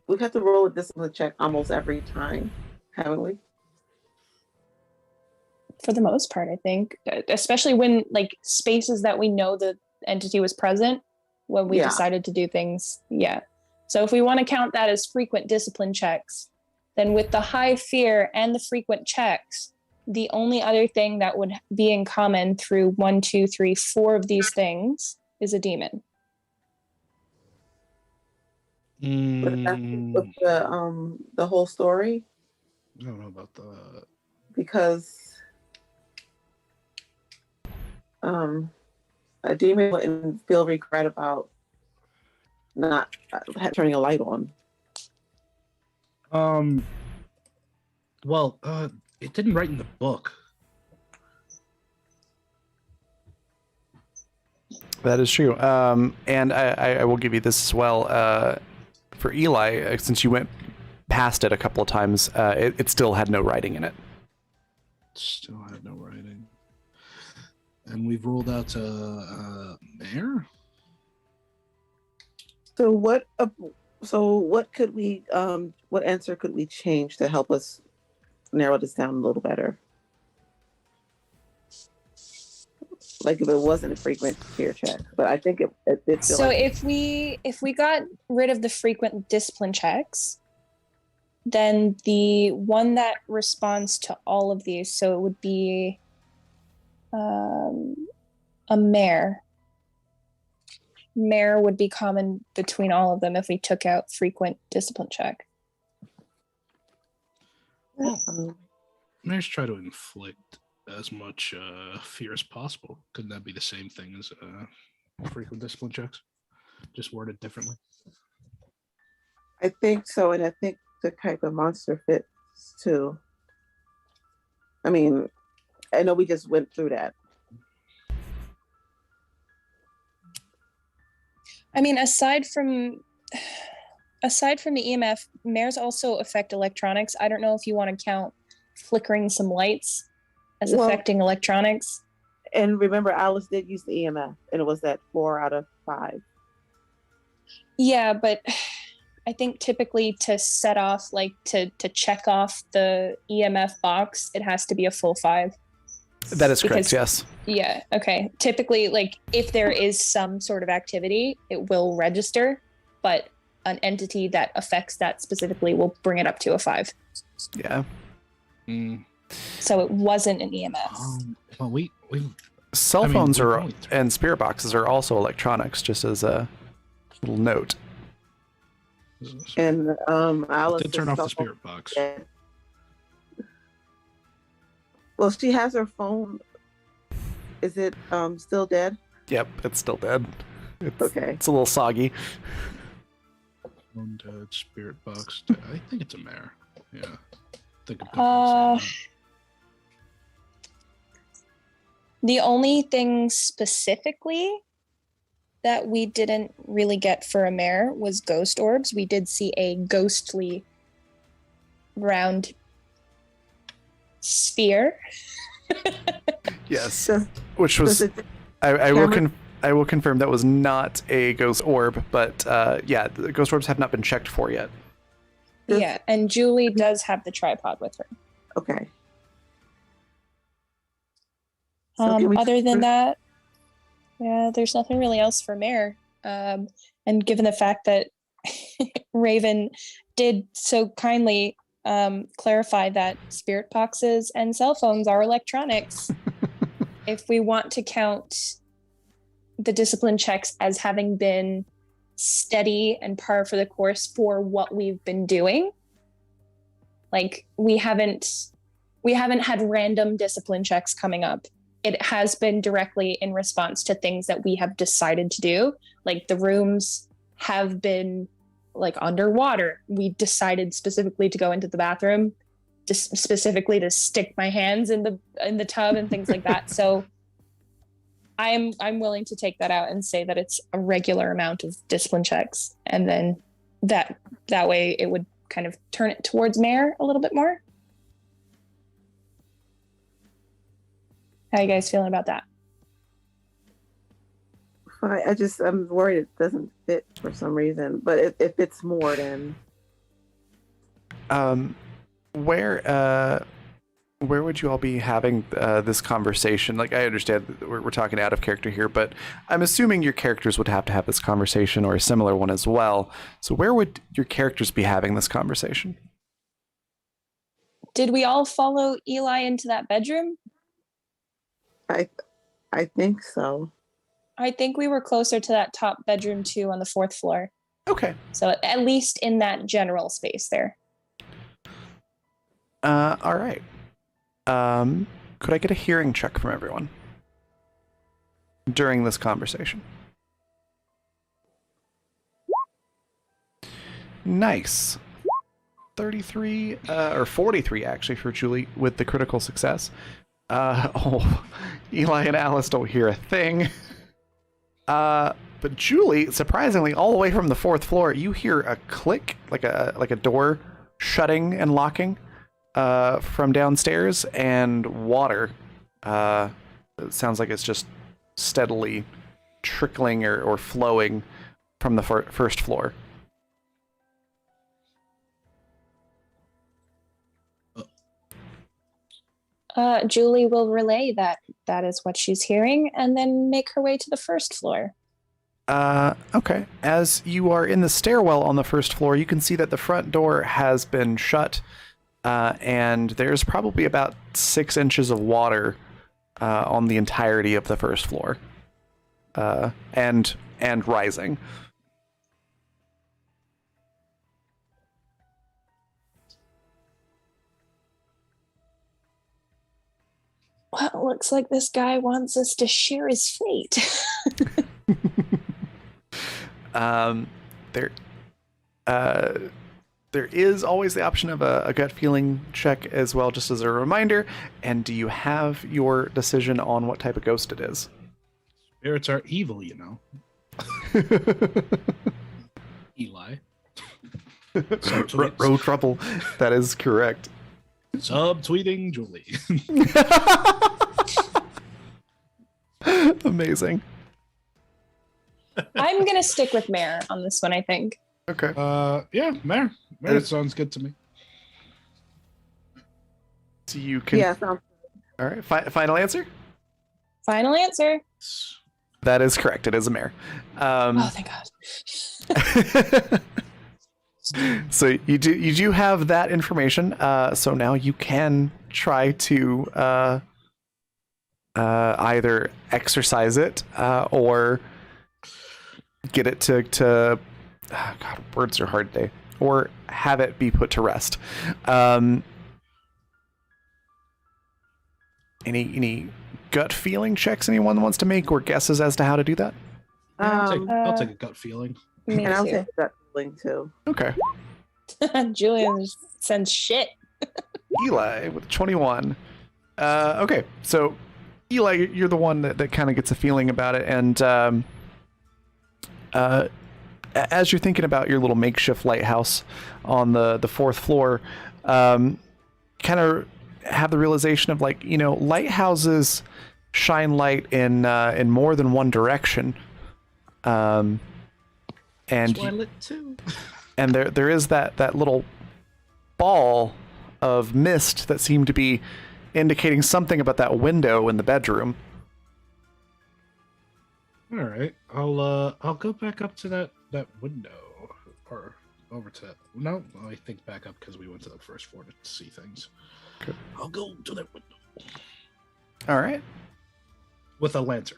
We've had to roll a discipline check almost every time, haven't we? For the most part, I think, especially when spaces that we know the entity was present when we decided to do things. Yeah. So if we want to count that as frequent discipline checks, then with the high fear and the frequent checks, the only other thing that would be in common through 1, 2, 3, 4 of these things is a demon. But that's the whole story. I don't know about the because a demon wouldn't feel regret about not turning a light on. Well, it didn't write in the book. That is true. And I will give you this as well. For Eli, since you went past it a couple of times, it still had no writing in it. Still had no writing. And we've ruled out mayor. So what could we what answer could we change to help us narrow this down a little better? Like if it wasn't a frequent fear check, but I think it did feel So like if we got rid of the frequent discipline checks, then the one that responds to all of these, so it would be a mare. Mare would be common between all of them if we took out frequent discipline check. Mayor's try to inflict as much fear as possible. Couldn't that be the same thing as frequent discipline checks, just worded differently? I think so, and I think the type of monster fits too. I mean, I know we just went through that. I mean, aside from the EMF, mares also affect electronics. I don't know if you want to count flickering some lights as affecting electronics. And remember, Alice did use the EMF, and it was at 4 out of 5. Yeah, but I think typically to set off, like to check off the EMF box, it has to be a full 5. That is correct, yes. Yeah, okay. Typically, like if there is some sort of activity, it will register, but an entity that affects that specifically will bring it up to a 5. Yeah. So it wasn't an EMF. Well, we cell phones and spirit boxes are also electronics, just as a little note. And Alice did turn off the spirit box. Well, she has her phone. Is it still dead? Yep, it's still dead. Okay. It's a little soggy. Phone dead, spirit box. I think it's a mare. Yeah. Think of the only thing specifically that we didn't really get for a mare was ghost orbs. We did see a ghostly round sphere. Yes, which was I will confirm that was not a ghost orb, but yeah, the ghost orbs have not been checked for yet. Yeah, and Julie does have the tripod with her. Okay. Other than that, yeah, there's nothing really else for Mare. And given the fact that Raven did so kindly clarify that spirit boxes and cell phones are electronics, if we want to count the discipline checks as having been steady and par for the course for what we've been doing, like we haven't had random discipline checks coming up. It has been directly in response to things that we have decided to do. Like the rooms have been like underwater. We decided specifically to go into the bathroom, just specifically to stick my hands in the tub and things like that. So I'm willing to take that out and say that it's a regular amount of discipline checks, and then that way it would kind of turn it towards Mare a little bit more. How you guys feeling about that? I'm worried it doesn't fit for some reason, but if it's more, then where would you all be having this conversation? Like, I understand that we're talking out of character here, but I'm assuming your characters would have to have this conversation or a similar one as well. So where would your characters be having this conversation? Did we all follow Eli into that bedroom? I think so. I think we were closer to that top bedroom too, on the 4th floor. Okay. So at least in that general space there. All right. Could I get a hearing check from everyone? during this conversation. Nice. 33 or 43 actually for Julie with the critical success. Eli and Alice don't hear a thing. But Julie, surprisingly, all the way from the 4th floor, you hear a click, like a door shutting and locking from downstairs, and water. It sounds like it's just steadily trickling or flowing from the first floor. Julie will relay that is what she's hearing, and then make her way to the 1st floor. Okay. As you are in the stairwell on the 1st floor, you can see that the front door has been shut, and there's probably about 6 inches of water on the entirety of the 1st floor, and rising. Well, looks like this guy wants us to share his fate. There is always the option of a gut feeling check as well, just as a reminder. And do you have your decision on what type of ghost it is? Spirits are evil, you know. Eli. Road trouble. That is correct. Subtweeting Julie. Amazing. I'm gonna stick with Mare on this one, I think. Okay. Yeah, Mare sounds good to me. So you can. Yeah, sounds All right. Final answer. Final answer. That is correct. It is a mare. Oh, thank God. So you do have that information. So now you can try to either exercise it or get it to God, words are hard today, or have it be put to rest. Any gut feeling checks anyone wants to make, or guesses as to how to do that? I'll take a gut feeling. Me and I'll too. take that feeling too. Okay. Julian sends shit. Eli with 21. Okay, so Eli, you're the one that kind of gets a feeling about it, and as you're thinking about your little makeshift lighthouse on the 4th floor, kind of have the realization of, like, you know, lighthouses shine light in more than one direction, and Twilight too. and there is that little ball of mist that seemed to be indicating something about that window in the bedroom. All right, I'll go back up to that window, or over to no. I think back up because we went to the 1st floor to see things. Okay. I'll go to that window All right. with a lantern.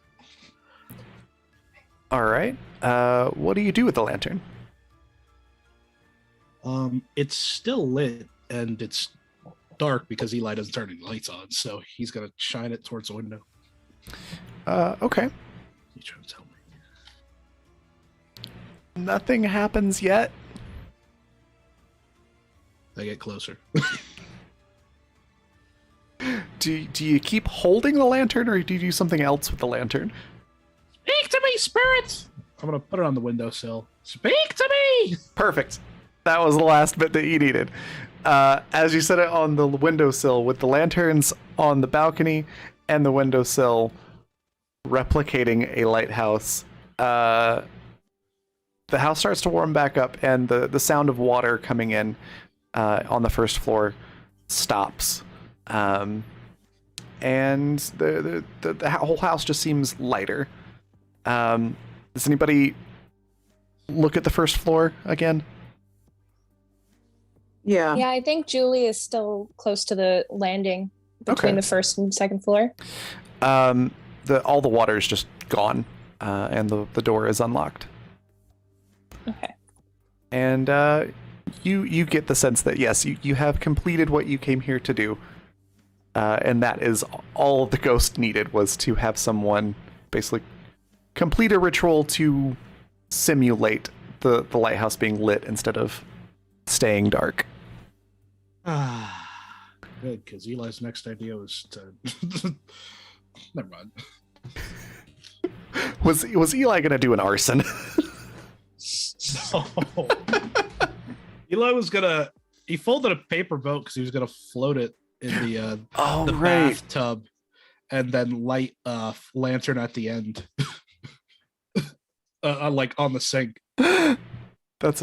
All right. What do you do with the lantern? It's still lit and it's dark because Eli doesn't turn any lights on, so he's gonna shine it towards the window. Okay. You trying to tell me? Nothing happens yet. I get closer. Do you keep holding the lantern, or do you do something else with the lantern? Speak to me, spirits! I'm gonna put it on the windowsill. Speak to me! Perfect. That was the last bit that you needed. As you set it on the windowsill with the lanterns on the balcony and the windowsill replicating a lighthouse, the house starts to warm back up, and the sound of water coming in on the 1st floor stops. And the whole house just seems lighter. Does anybody look at the 1st floor again? Yeah. Yeah, I think Julie is still close to the landing between the 1st and 2nd floor. All the water is just gone, and the door is unlocked. Okay. And you get the sense that, yes, you have completed what you came here to do, and that is all the ghost needed, was to have someone basically complete a ritual to simulate the lighthouse being lit instead of staying dark. Good, because Eli's next idea was to... Never mind. Was Eli going to do an arson? No. Eli was gonna. He folded a paper boat because he was gonna float it in the bathtub, and then light a lantern at the end, like on the sink. That's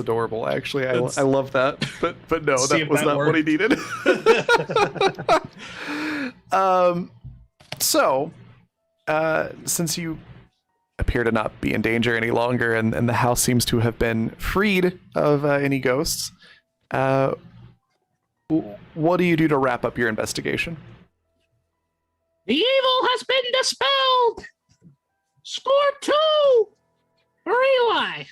adorable. Actually, I love that. But no, that was not what he needed. So, since you appear to not be in danger any longer, and the house seems to have been freed of any ghosts, what do you do to wrap up your investigation? The evil has been dispelled. Score 2 for Eli.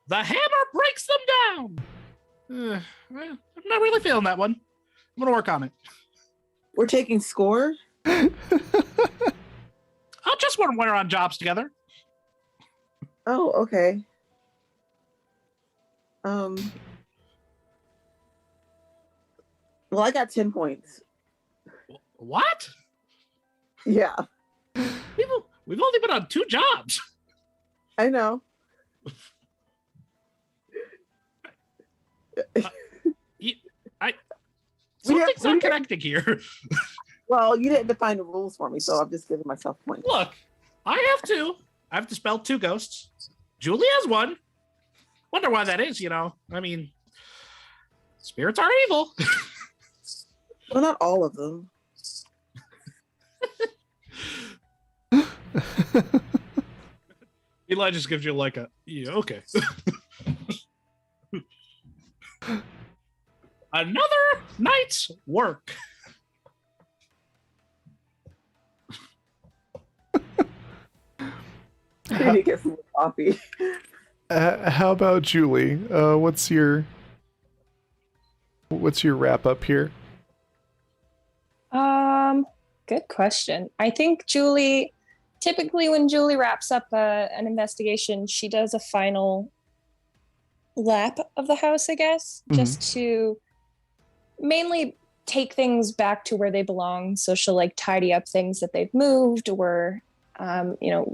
The hammer breaks them down. I'm not really feeling that one. I'm gonna work on it. We're taking score? I'll just when we're on jobs together. Oh, okay. Well, I got 10 points. What? Yeah. We've only been on 2 jobs. I know. Something's not connecting here. Well, you didn't define the rules for me, so I'm just giving myself points. Look, I have 2. I've dispelled 2 ghosts. Julie has 1. Wonder why that is, I mean, spirits are evil. Well, not all of them. Eli just gives you like a, yeah, okay. Another night's work. I need to get some coffee. How about Julie? What's your wrap up here? Good question. I think Julie, typically when Julie wraps up an investigation, she does a final lap of the house, I guess, just to mainly take things back to where they belong. So she'll like tidy up things that they've moved, or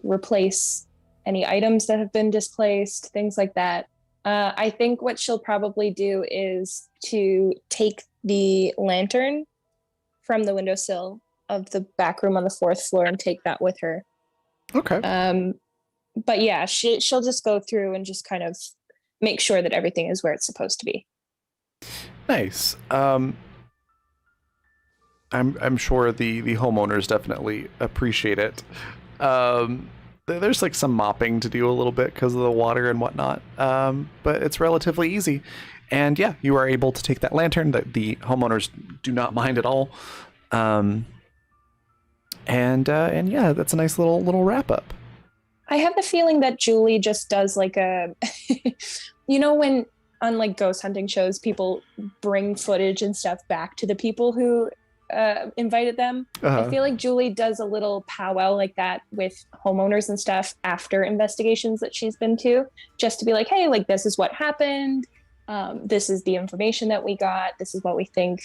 replace any items that have been displaced, things like that. I think what she'll probably do is to take the lantern from the windowsill of the back room on the 4th floor and take that with her. Okay. But yeah, she'll just go through and just kind of make sure that everything is where it's supposed to be. Nice. I'm sure the homeowners definitely appreciate it. There's like some mopping to do a little bit because of the water and whatnot, but it's relatively easy. And yeah, you are able to take that lantern. That the homeowners do not mind at all. And yeah, that's a nice little wrap up. I have the feeling that Julie just does like a, when on like ghost hunting shows, people bring footage and stuff back to the people who invited them. I feel like Julie does a little powwow like that with homeowners and stuff after investigations that she's been to, just to be like, hey, like this is what happened. This is the information that we got. This is what we think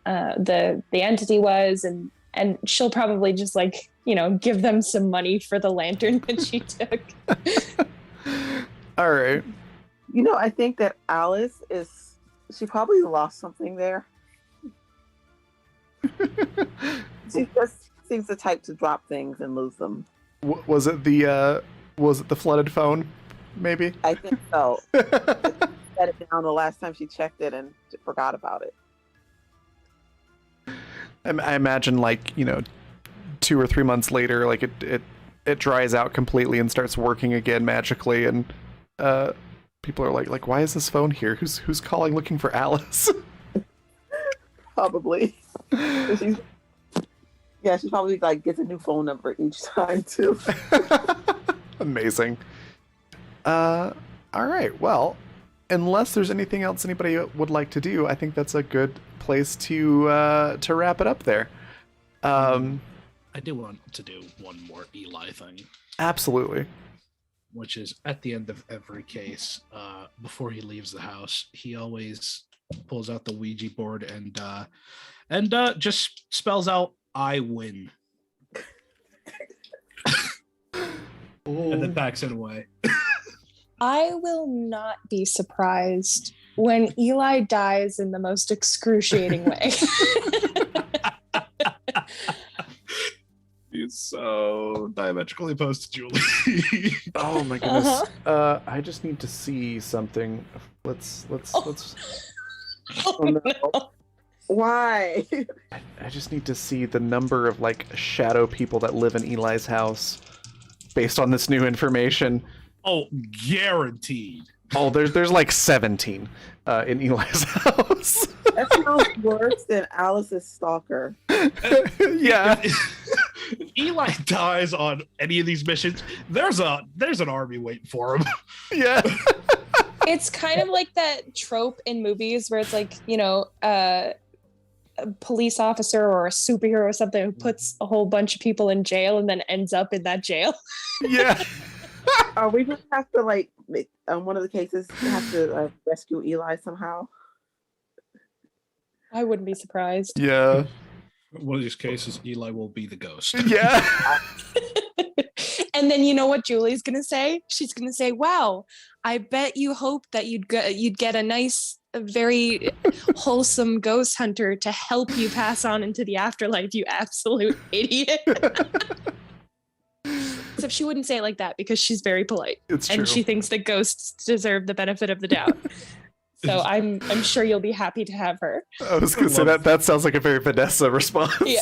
the entity was, and she'll probably just like, give them some money for the lantern that she took. All right. I think that Alice she probably lost something there. She just seems the type to drop things and lose them. Was it the flooded phone? Maybe. I think so. Set it down the last time she checked it and forgot about it. I imagine 2 or 3 months later, like it dries out completely and starts working again magically, and people are like, why is this phone here? Who's calling looking for Alice? Probably. She probably gets a new phone number each time too. Amazing. All right. Well, unless there's anything else anybody would like to do, I think that's a good place to wrap it up there. I do want to do one more Eli thing, Absolutely. which is at the end of every case, before he leaves the house, he always pulls out the Ouija board and just spells out "I win" and then backs it away. I will not be surprised when Eli dies in the most excruciating way. He's so diametrically opposed to Julie. Oh my goodness. I just need to see something. Let's. Oh, no. Why? I just need to see the number of like shadow people that live in Eli's house based on this new information. Oh, guaranteed. Oh, there's like 17 in Eli's house. That sounds worse than Alice's stalker. Yeah. If Eli dies on any of these missions, there's an army waiting for him. Yeah. It's kind of like that trope in movies where it's like, a police officer or a superhero or something who puts a whole bunch of people in jail and then ends up in that jail. Yeah. Are we gonna have to like make, one of the cases have to rescue Eli somehow? I wouldn't be surprised. Yeah. One of these cases, Eli will be the ghost. Yeah. And then you know what Julie's gonna say? She's gonna say, "Wow, I bet you hoped that you'd get a nice, very wholesome ghost hunter to help you pass on into the afterlife, you absolute idiot." Except she wouldn't say it like that because she's very polite. It's and true. she thinks that ghosts deserve the benefit of the doubt. So I'm sure you'll be happy to have her. I was gonna say that sounds like a very Vanessa response. Yeah.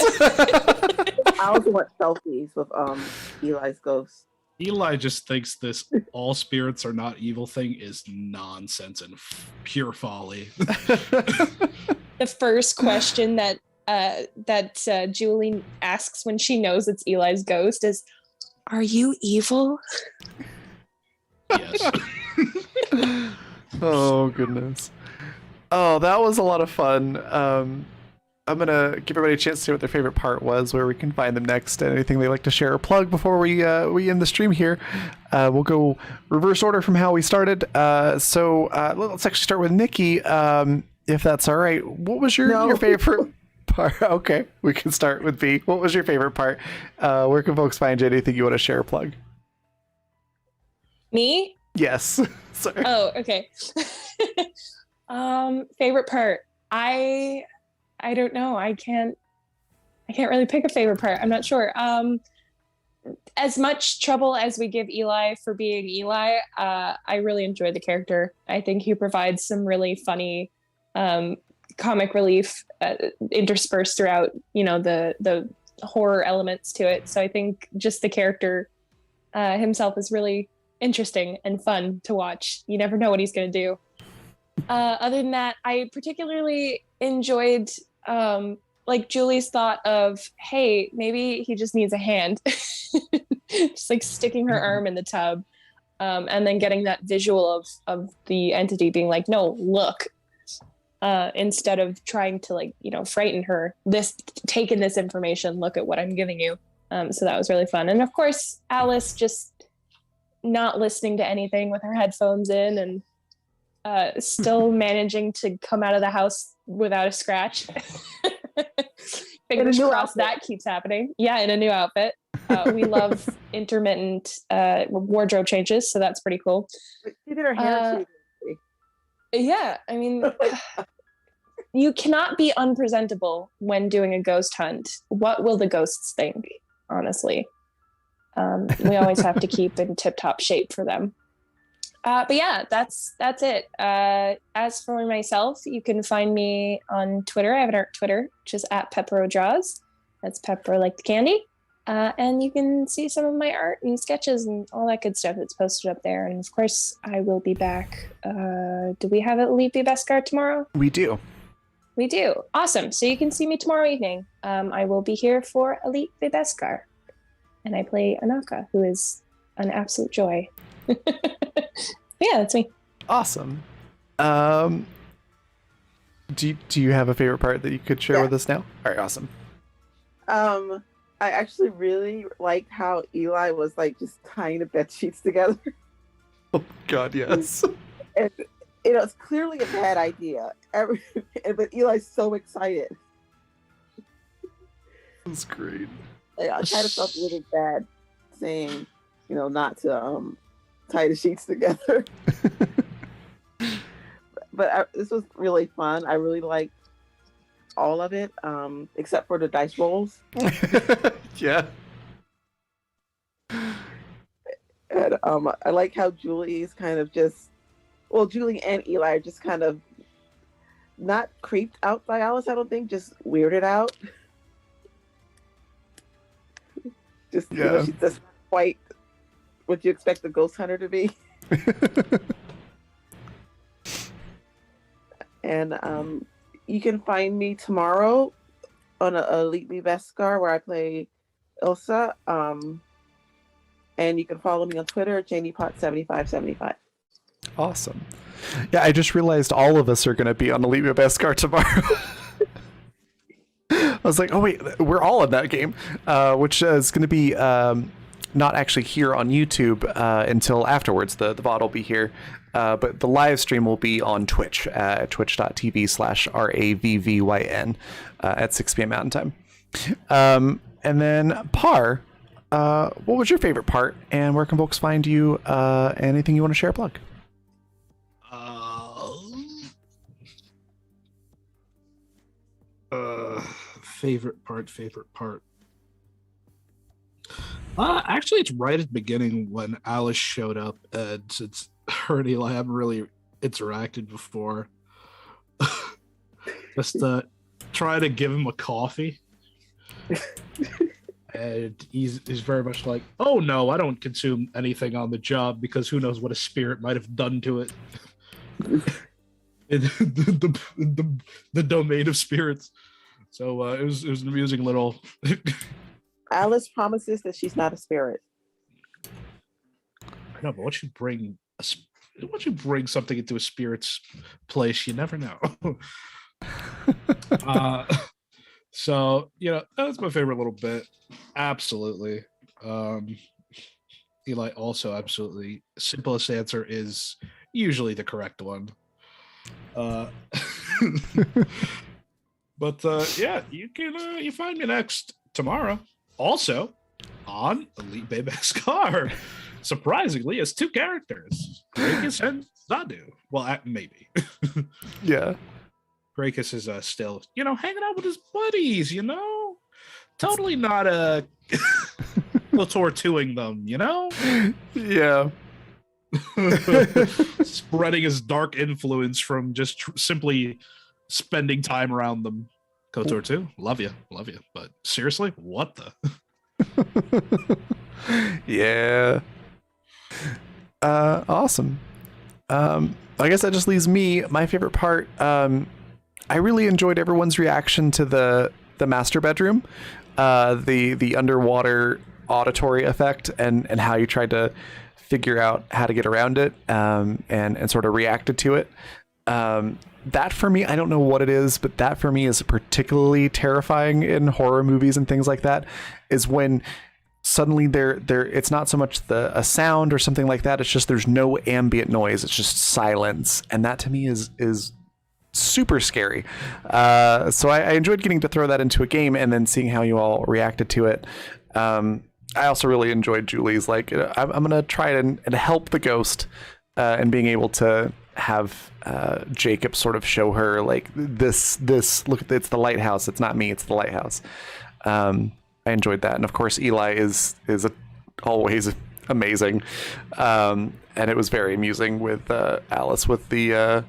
I also want selfies with Eli's ghost. Eli just thinks this "all spirits are not evil" thing is nonsense and pure folly. The first question that Julie asks when she knows it's Eli's ghost is, "Are you evil?" Yes. Oh goodness. Oh, that was a lot of fun. I'm gonna give everybody a chance to see what their favorite part was, where we can find them next, and anything they like to share or plug before we end the stream here. We'll go reverse order from how we started. So let's actually start with Nikki, if that's all right. What was your favorite part? Okay, we can start with B. What was your favorite part? Where can folks find you? Anything you want to share or plug? Me? Yes. Sorry. Oh, okay. Favorite part. I don't know. I can't really pick a favorite part. I'm not sure. As much trouble as we give Eli for being Eli, I really enjoy the character. I think he provides some really funny comic relief interspersed throughout, the horror elements to it. So I think just the character himself is really interesting and fun to watch. You never know what he's going to do. Other than that, I particularly enjoyed like Julie's thought of, hey, maybe he just needs a hand. Just like sticking her arm in the tub, and then getting that visual of the entity being like, no, look, instead of trying to frighten her, take in this information, look at what I'm giving you. So that was really fun. And of course, Alice just not listening to anything with her headphones in and still managing to come out of the house without a scratch. Fingers crossed that keeps happening. Yeah, in a new outfit. We love intermittent wardrobe changes, so that's pretty cool. She did her hair too. Yeah, I mean, you cannot be unpresentable when doing a ghost hunt. What will the ghosts think, honestly? We always have to keep in tip-top shape for them. But yeah, that's it. As for myself, you can find me on Twitter. I have an art Twitter, which is @PepperoDraws. That's pepper like the candy. And you can see some of my art and sketches and all that good stuff that's posted up there. And of course, I will be back. Do we have Elite Beskar tomorrow? We do. We do. Awesome. So you can see me tomorrow evening. I will be here for Elite Beskar. And I play Anaka, who is an absolute joy. Yeah, that's me. Awesome. Do you have a favorite part that you could share with us now? All right, awesome. I I actually really liked how Eli was like just tying the bed sheets together. Oh God, yes. And it's clearly a bad idea. But Eli's so excited. That's great. I kind of felt really bad saying, not to tie the sheets together. But this was really fun. I really liked all of it, except for the dice rolls. Yeah. And I like how Julie's kind of Julie and Eli are just kind of not creeped out by Alice, I don't think, just weirded out. Just, she's just quite what you expect a ghost hunter to be. And you can find me tomorrow on Elite Me Beskar, where I play Ilsa. And you can follow me on Twitter at JaniePot7575. Awesome. Yeah, I just realized all of us are going to be on Elite Me Beskar tomorrow. I was like, oh wait, we're all in that game, which is going to be not actually here on YouTube until afterwards. The VOD will be here, but the live stream will be on Twitch at twitch.tv/RAVVYN at 6 p.m. Mountain Time. And then Par, what was your favorite part, and where can folks find you? Anything you want to share, plug? Favorite part. Actually, it's right at the beginning when Alice showed up, and since her and Eli haven't really interacted before, just try to give him a coffee. And he's very much like, oh no, I don't consume anything on the job, because who knows what a spirit might have done to it. In the domain of spirits. So it was an amusing little. Alice promises that she's not a spirit. I know, but once you bring something into a spirit's place, you never know. So that's my favorite little bit. Absolutely. Eli also absolutely. Simplest answer is usually the correct one. But yeah, you can you find me next tomorrow. Also on Elite Me Beskar. Surprisingly, it's 2 characters, Grakus and Zadu. Well, maybe. Yeah. Grakus is still, hanging out with his buddies, totally not torturing them, Yeah. Spreading his dark influence from just simply spending time around them. KOTOR 2, love you, but seriously, what the? Yeah. Awesome. I guess that just leaves me. My favorite part. I really enjoyed everyone's reaction to the master bedroom, the underwater auditory effect, and how you tried to figure out how to get around it, and sort of reacted to it. That for me, I don't know what it is, but that for me is particularly terrifying in horror movies and things like that, is when suddenly it's not so much a sound or something like that. It's just there's no ambient noise. It's just silence. And that to me is super scary. So I enjoyed getting to throw that into a game and then seeing how you all reacted to it. I also really enjoyed Julie's I'm going to try and help the ghost, and being able to have Jacob sort of show her this look, it's the lighthouse. It's not me. It's the lighthouse. I enjoyed that. And of course, Eli is always amazing. And it was very amusing with Alice with the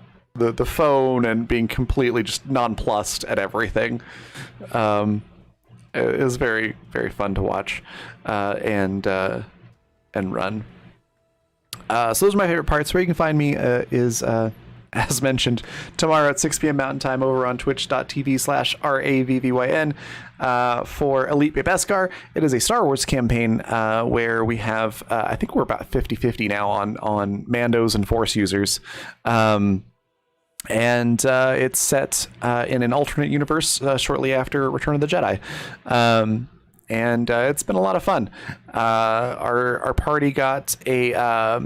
phone and being completely just nonplussed at everything. It was very, very fun to watch and run. So those are my favorite parts. Where you can find me is, as mentioned, tomorrow at 6 p.m. Mountain Time over on twitch.tv/RAVVYN for Elite Me Beskar. It is a Star Wars campaign where we have, I think we're about 50-50 now on Mandos and Force users. And it's set in an alternate universe shortly after Return of the Jedi. and it's been a lot of fun. Our party got a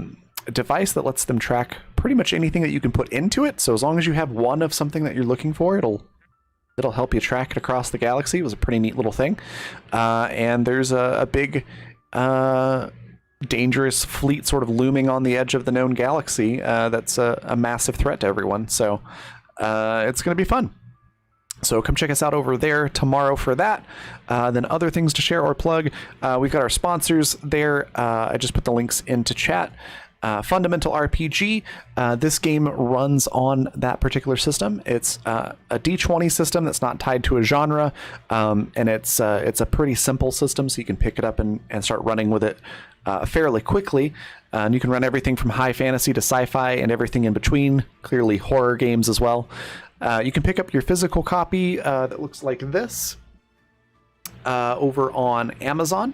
device that lets them track pretty much anything that you can put into it. So as long as you have one of something that you're looking for, it'll help you track it across the galaxy. It was a pretty neat little thing. And there's a big dangerous fleet sort of looming on the edge of the known galaxy that's a massive threat to everyone. So it's going to be fun. So come check us out over there tomorrow for that. Then other things to share or plug. We've got our sponsors there. I just put the links into chat. Fundamental RPG. This game runs on that particular system. It's a D20 system that's not tied to a genre, and it's a pretty simple system, so you can pick it up and start running with it fairly quickly. And you can run everything from high fantasy to sci-fi and everything in between. Clearly horror games as well. You can pick up your physical copy that looks like this over on Amazon.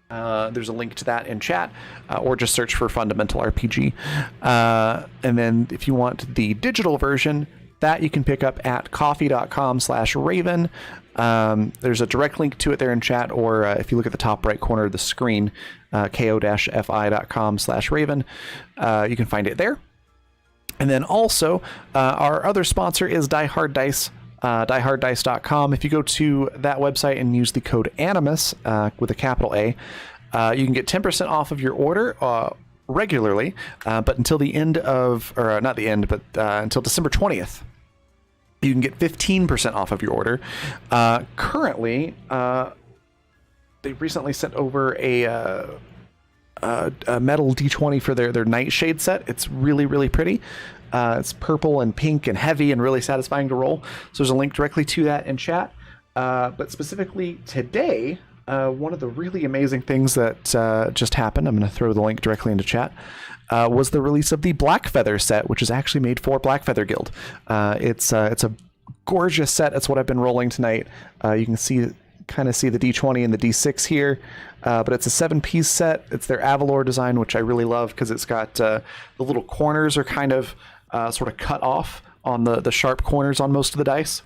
There's a link to that in chat, or just search for Fundamental RPG. And then if you want the digital version, that you can pick up at coffee.com/Raven. There's a direct link to it there in chat, or if you look at the top right corner of the screen, ko-fi.com/Raven, you can find it there. And then also, our other sponsor is Die Hard Dice. dieharddice.com. If you go to that website and use the code Animus with a capital A, you can get 10% off of your order regularly, but until the end of, or not the end, but until December 20th, you can get 15% off of your order. Currently, they recently sent over a metal D20 for their Nightshade set. It's really, really pretty. It's purple and pink and heavy and really satisfying to roll. So there's a link directly to that in chat. But specifically today, one of the really amazing things that just happened, I'm going to throw the link directly into chat, was the release of the Blackfeather set, which is actually made for Blackfeather Guild. It's a gorgeous set. It's what I've been rolling tonight. You can kind of see the D20 and the D6 here. But it's a 7-piece set. It's their Avalor design, which I really love because it's got the little corners are kind of sort of cut off on the sharp corners on most of the dice,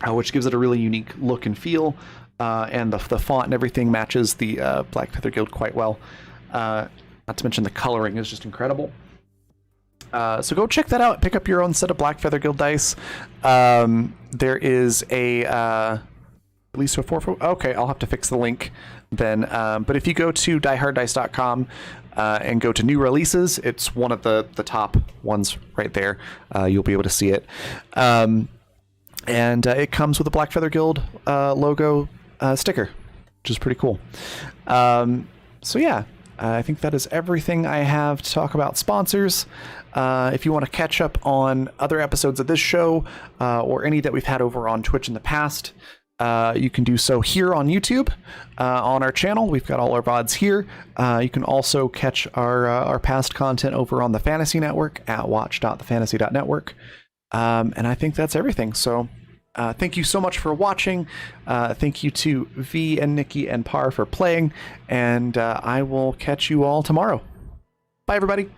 which gives it a really unique look and feel. And the font and everything matches the Blackfeather Guild quite well. Not to mention the coloring is just incredible. So go check that out. Pick up your own set of Blackfeather Guild dice. There is a release to a 4. Okay, I'll have to fix the link then. But if you go to dieharddice.com and go to new releases, it's one of the top ones right there. You'll be able to see it. And it comes with a Blackfeather Guild logo sticker, which is pretty cool. So yeah, I think that is everything I have to talk about sponsors. If you want to catch up on other episodes of this show or any that we've had over on Twitch in the past, you can do so here on YouTube on our channel. We've got all our VODs here. You can also catch our past content over on the Fantasy Network at watch.thefantasy.network. And I think that's everything. So thank you so much for watching. Thank you to V and Nikki and Par for playing. And I will catch you all tomorrow. Bye, everybody.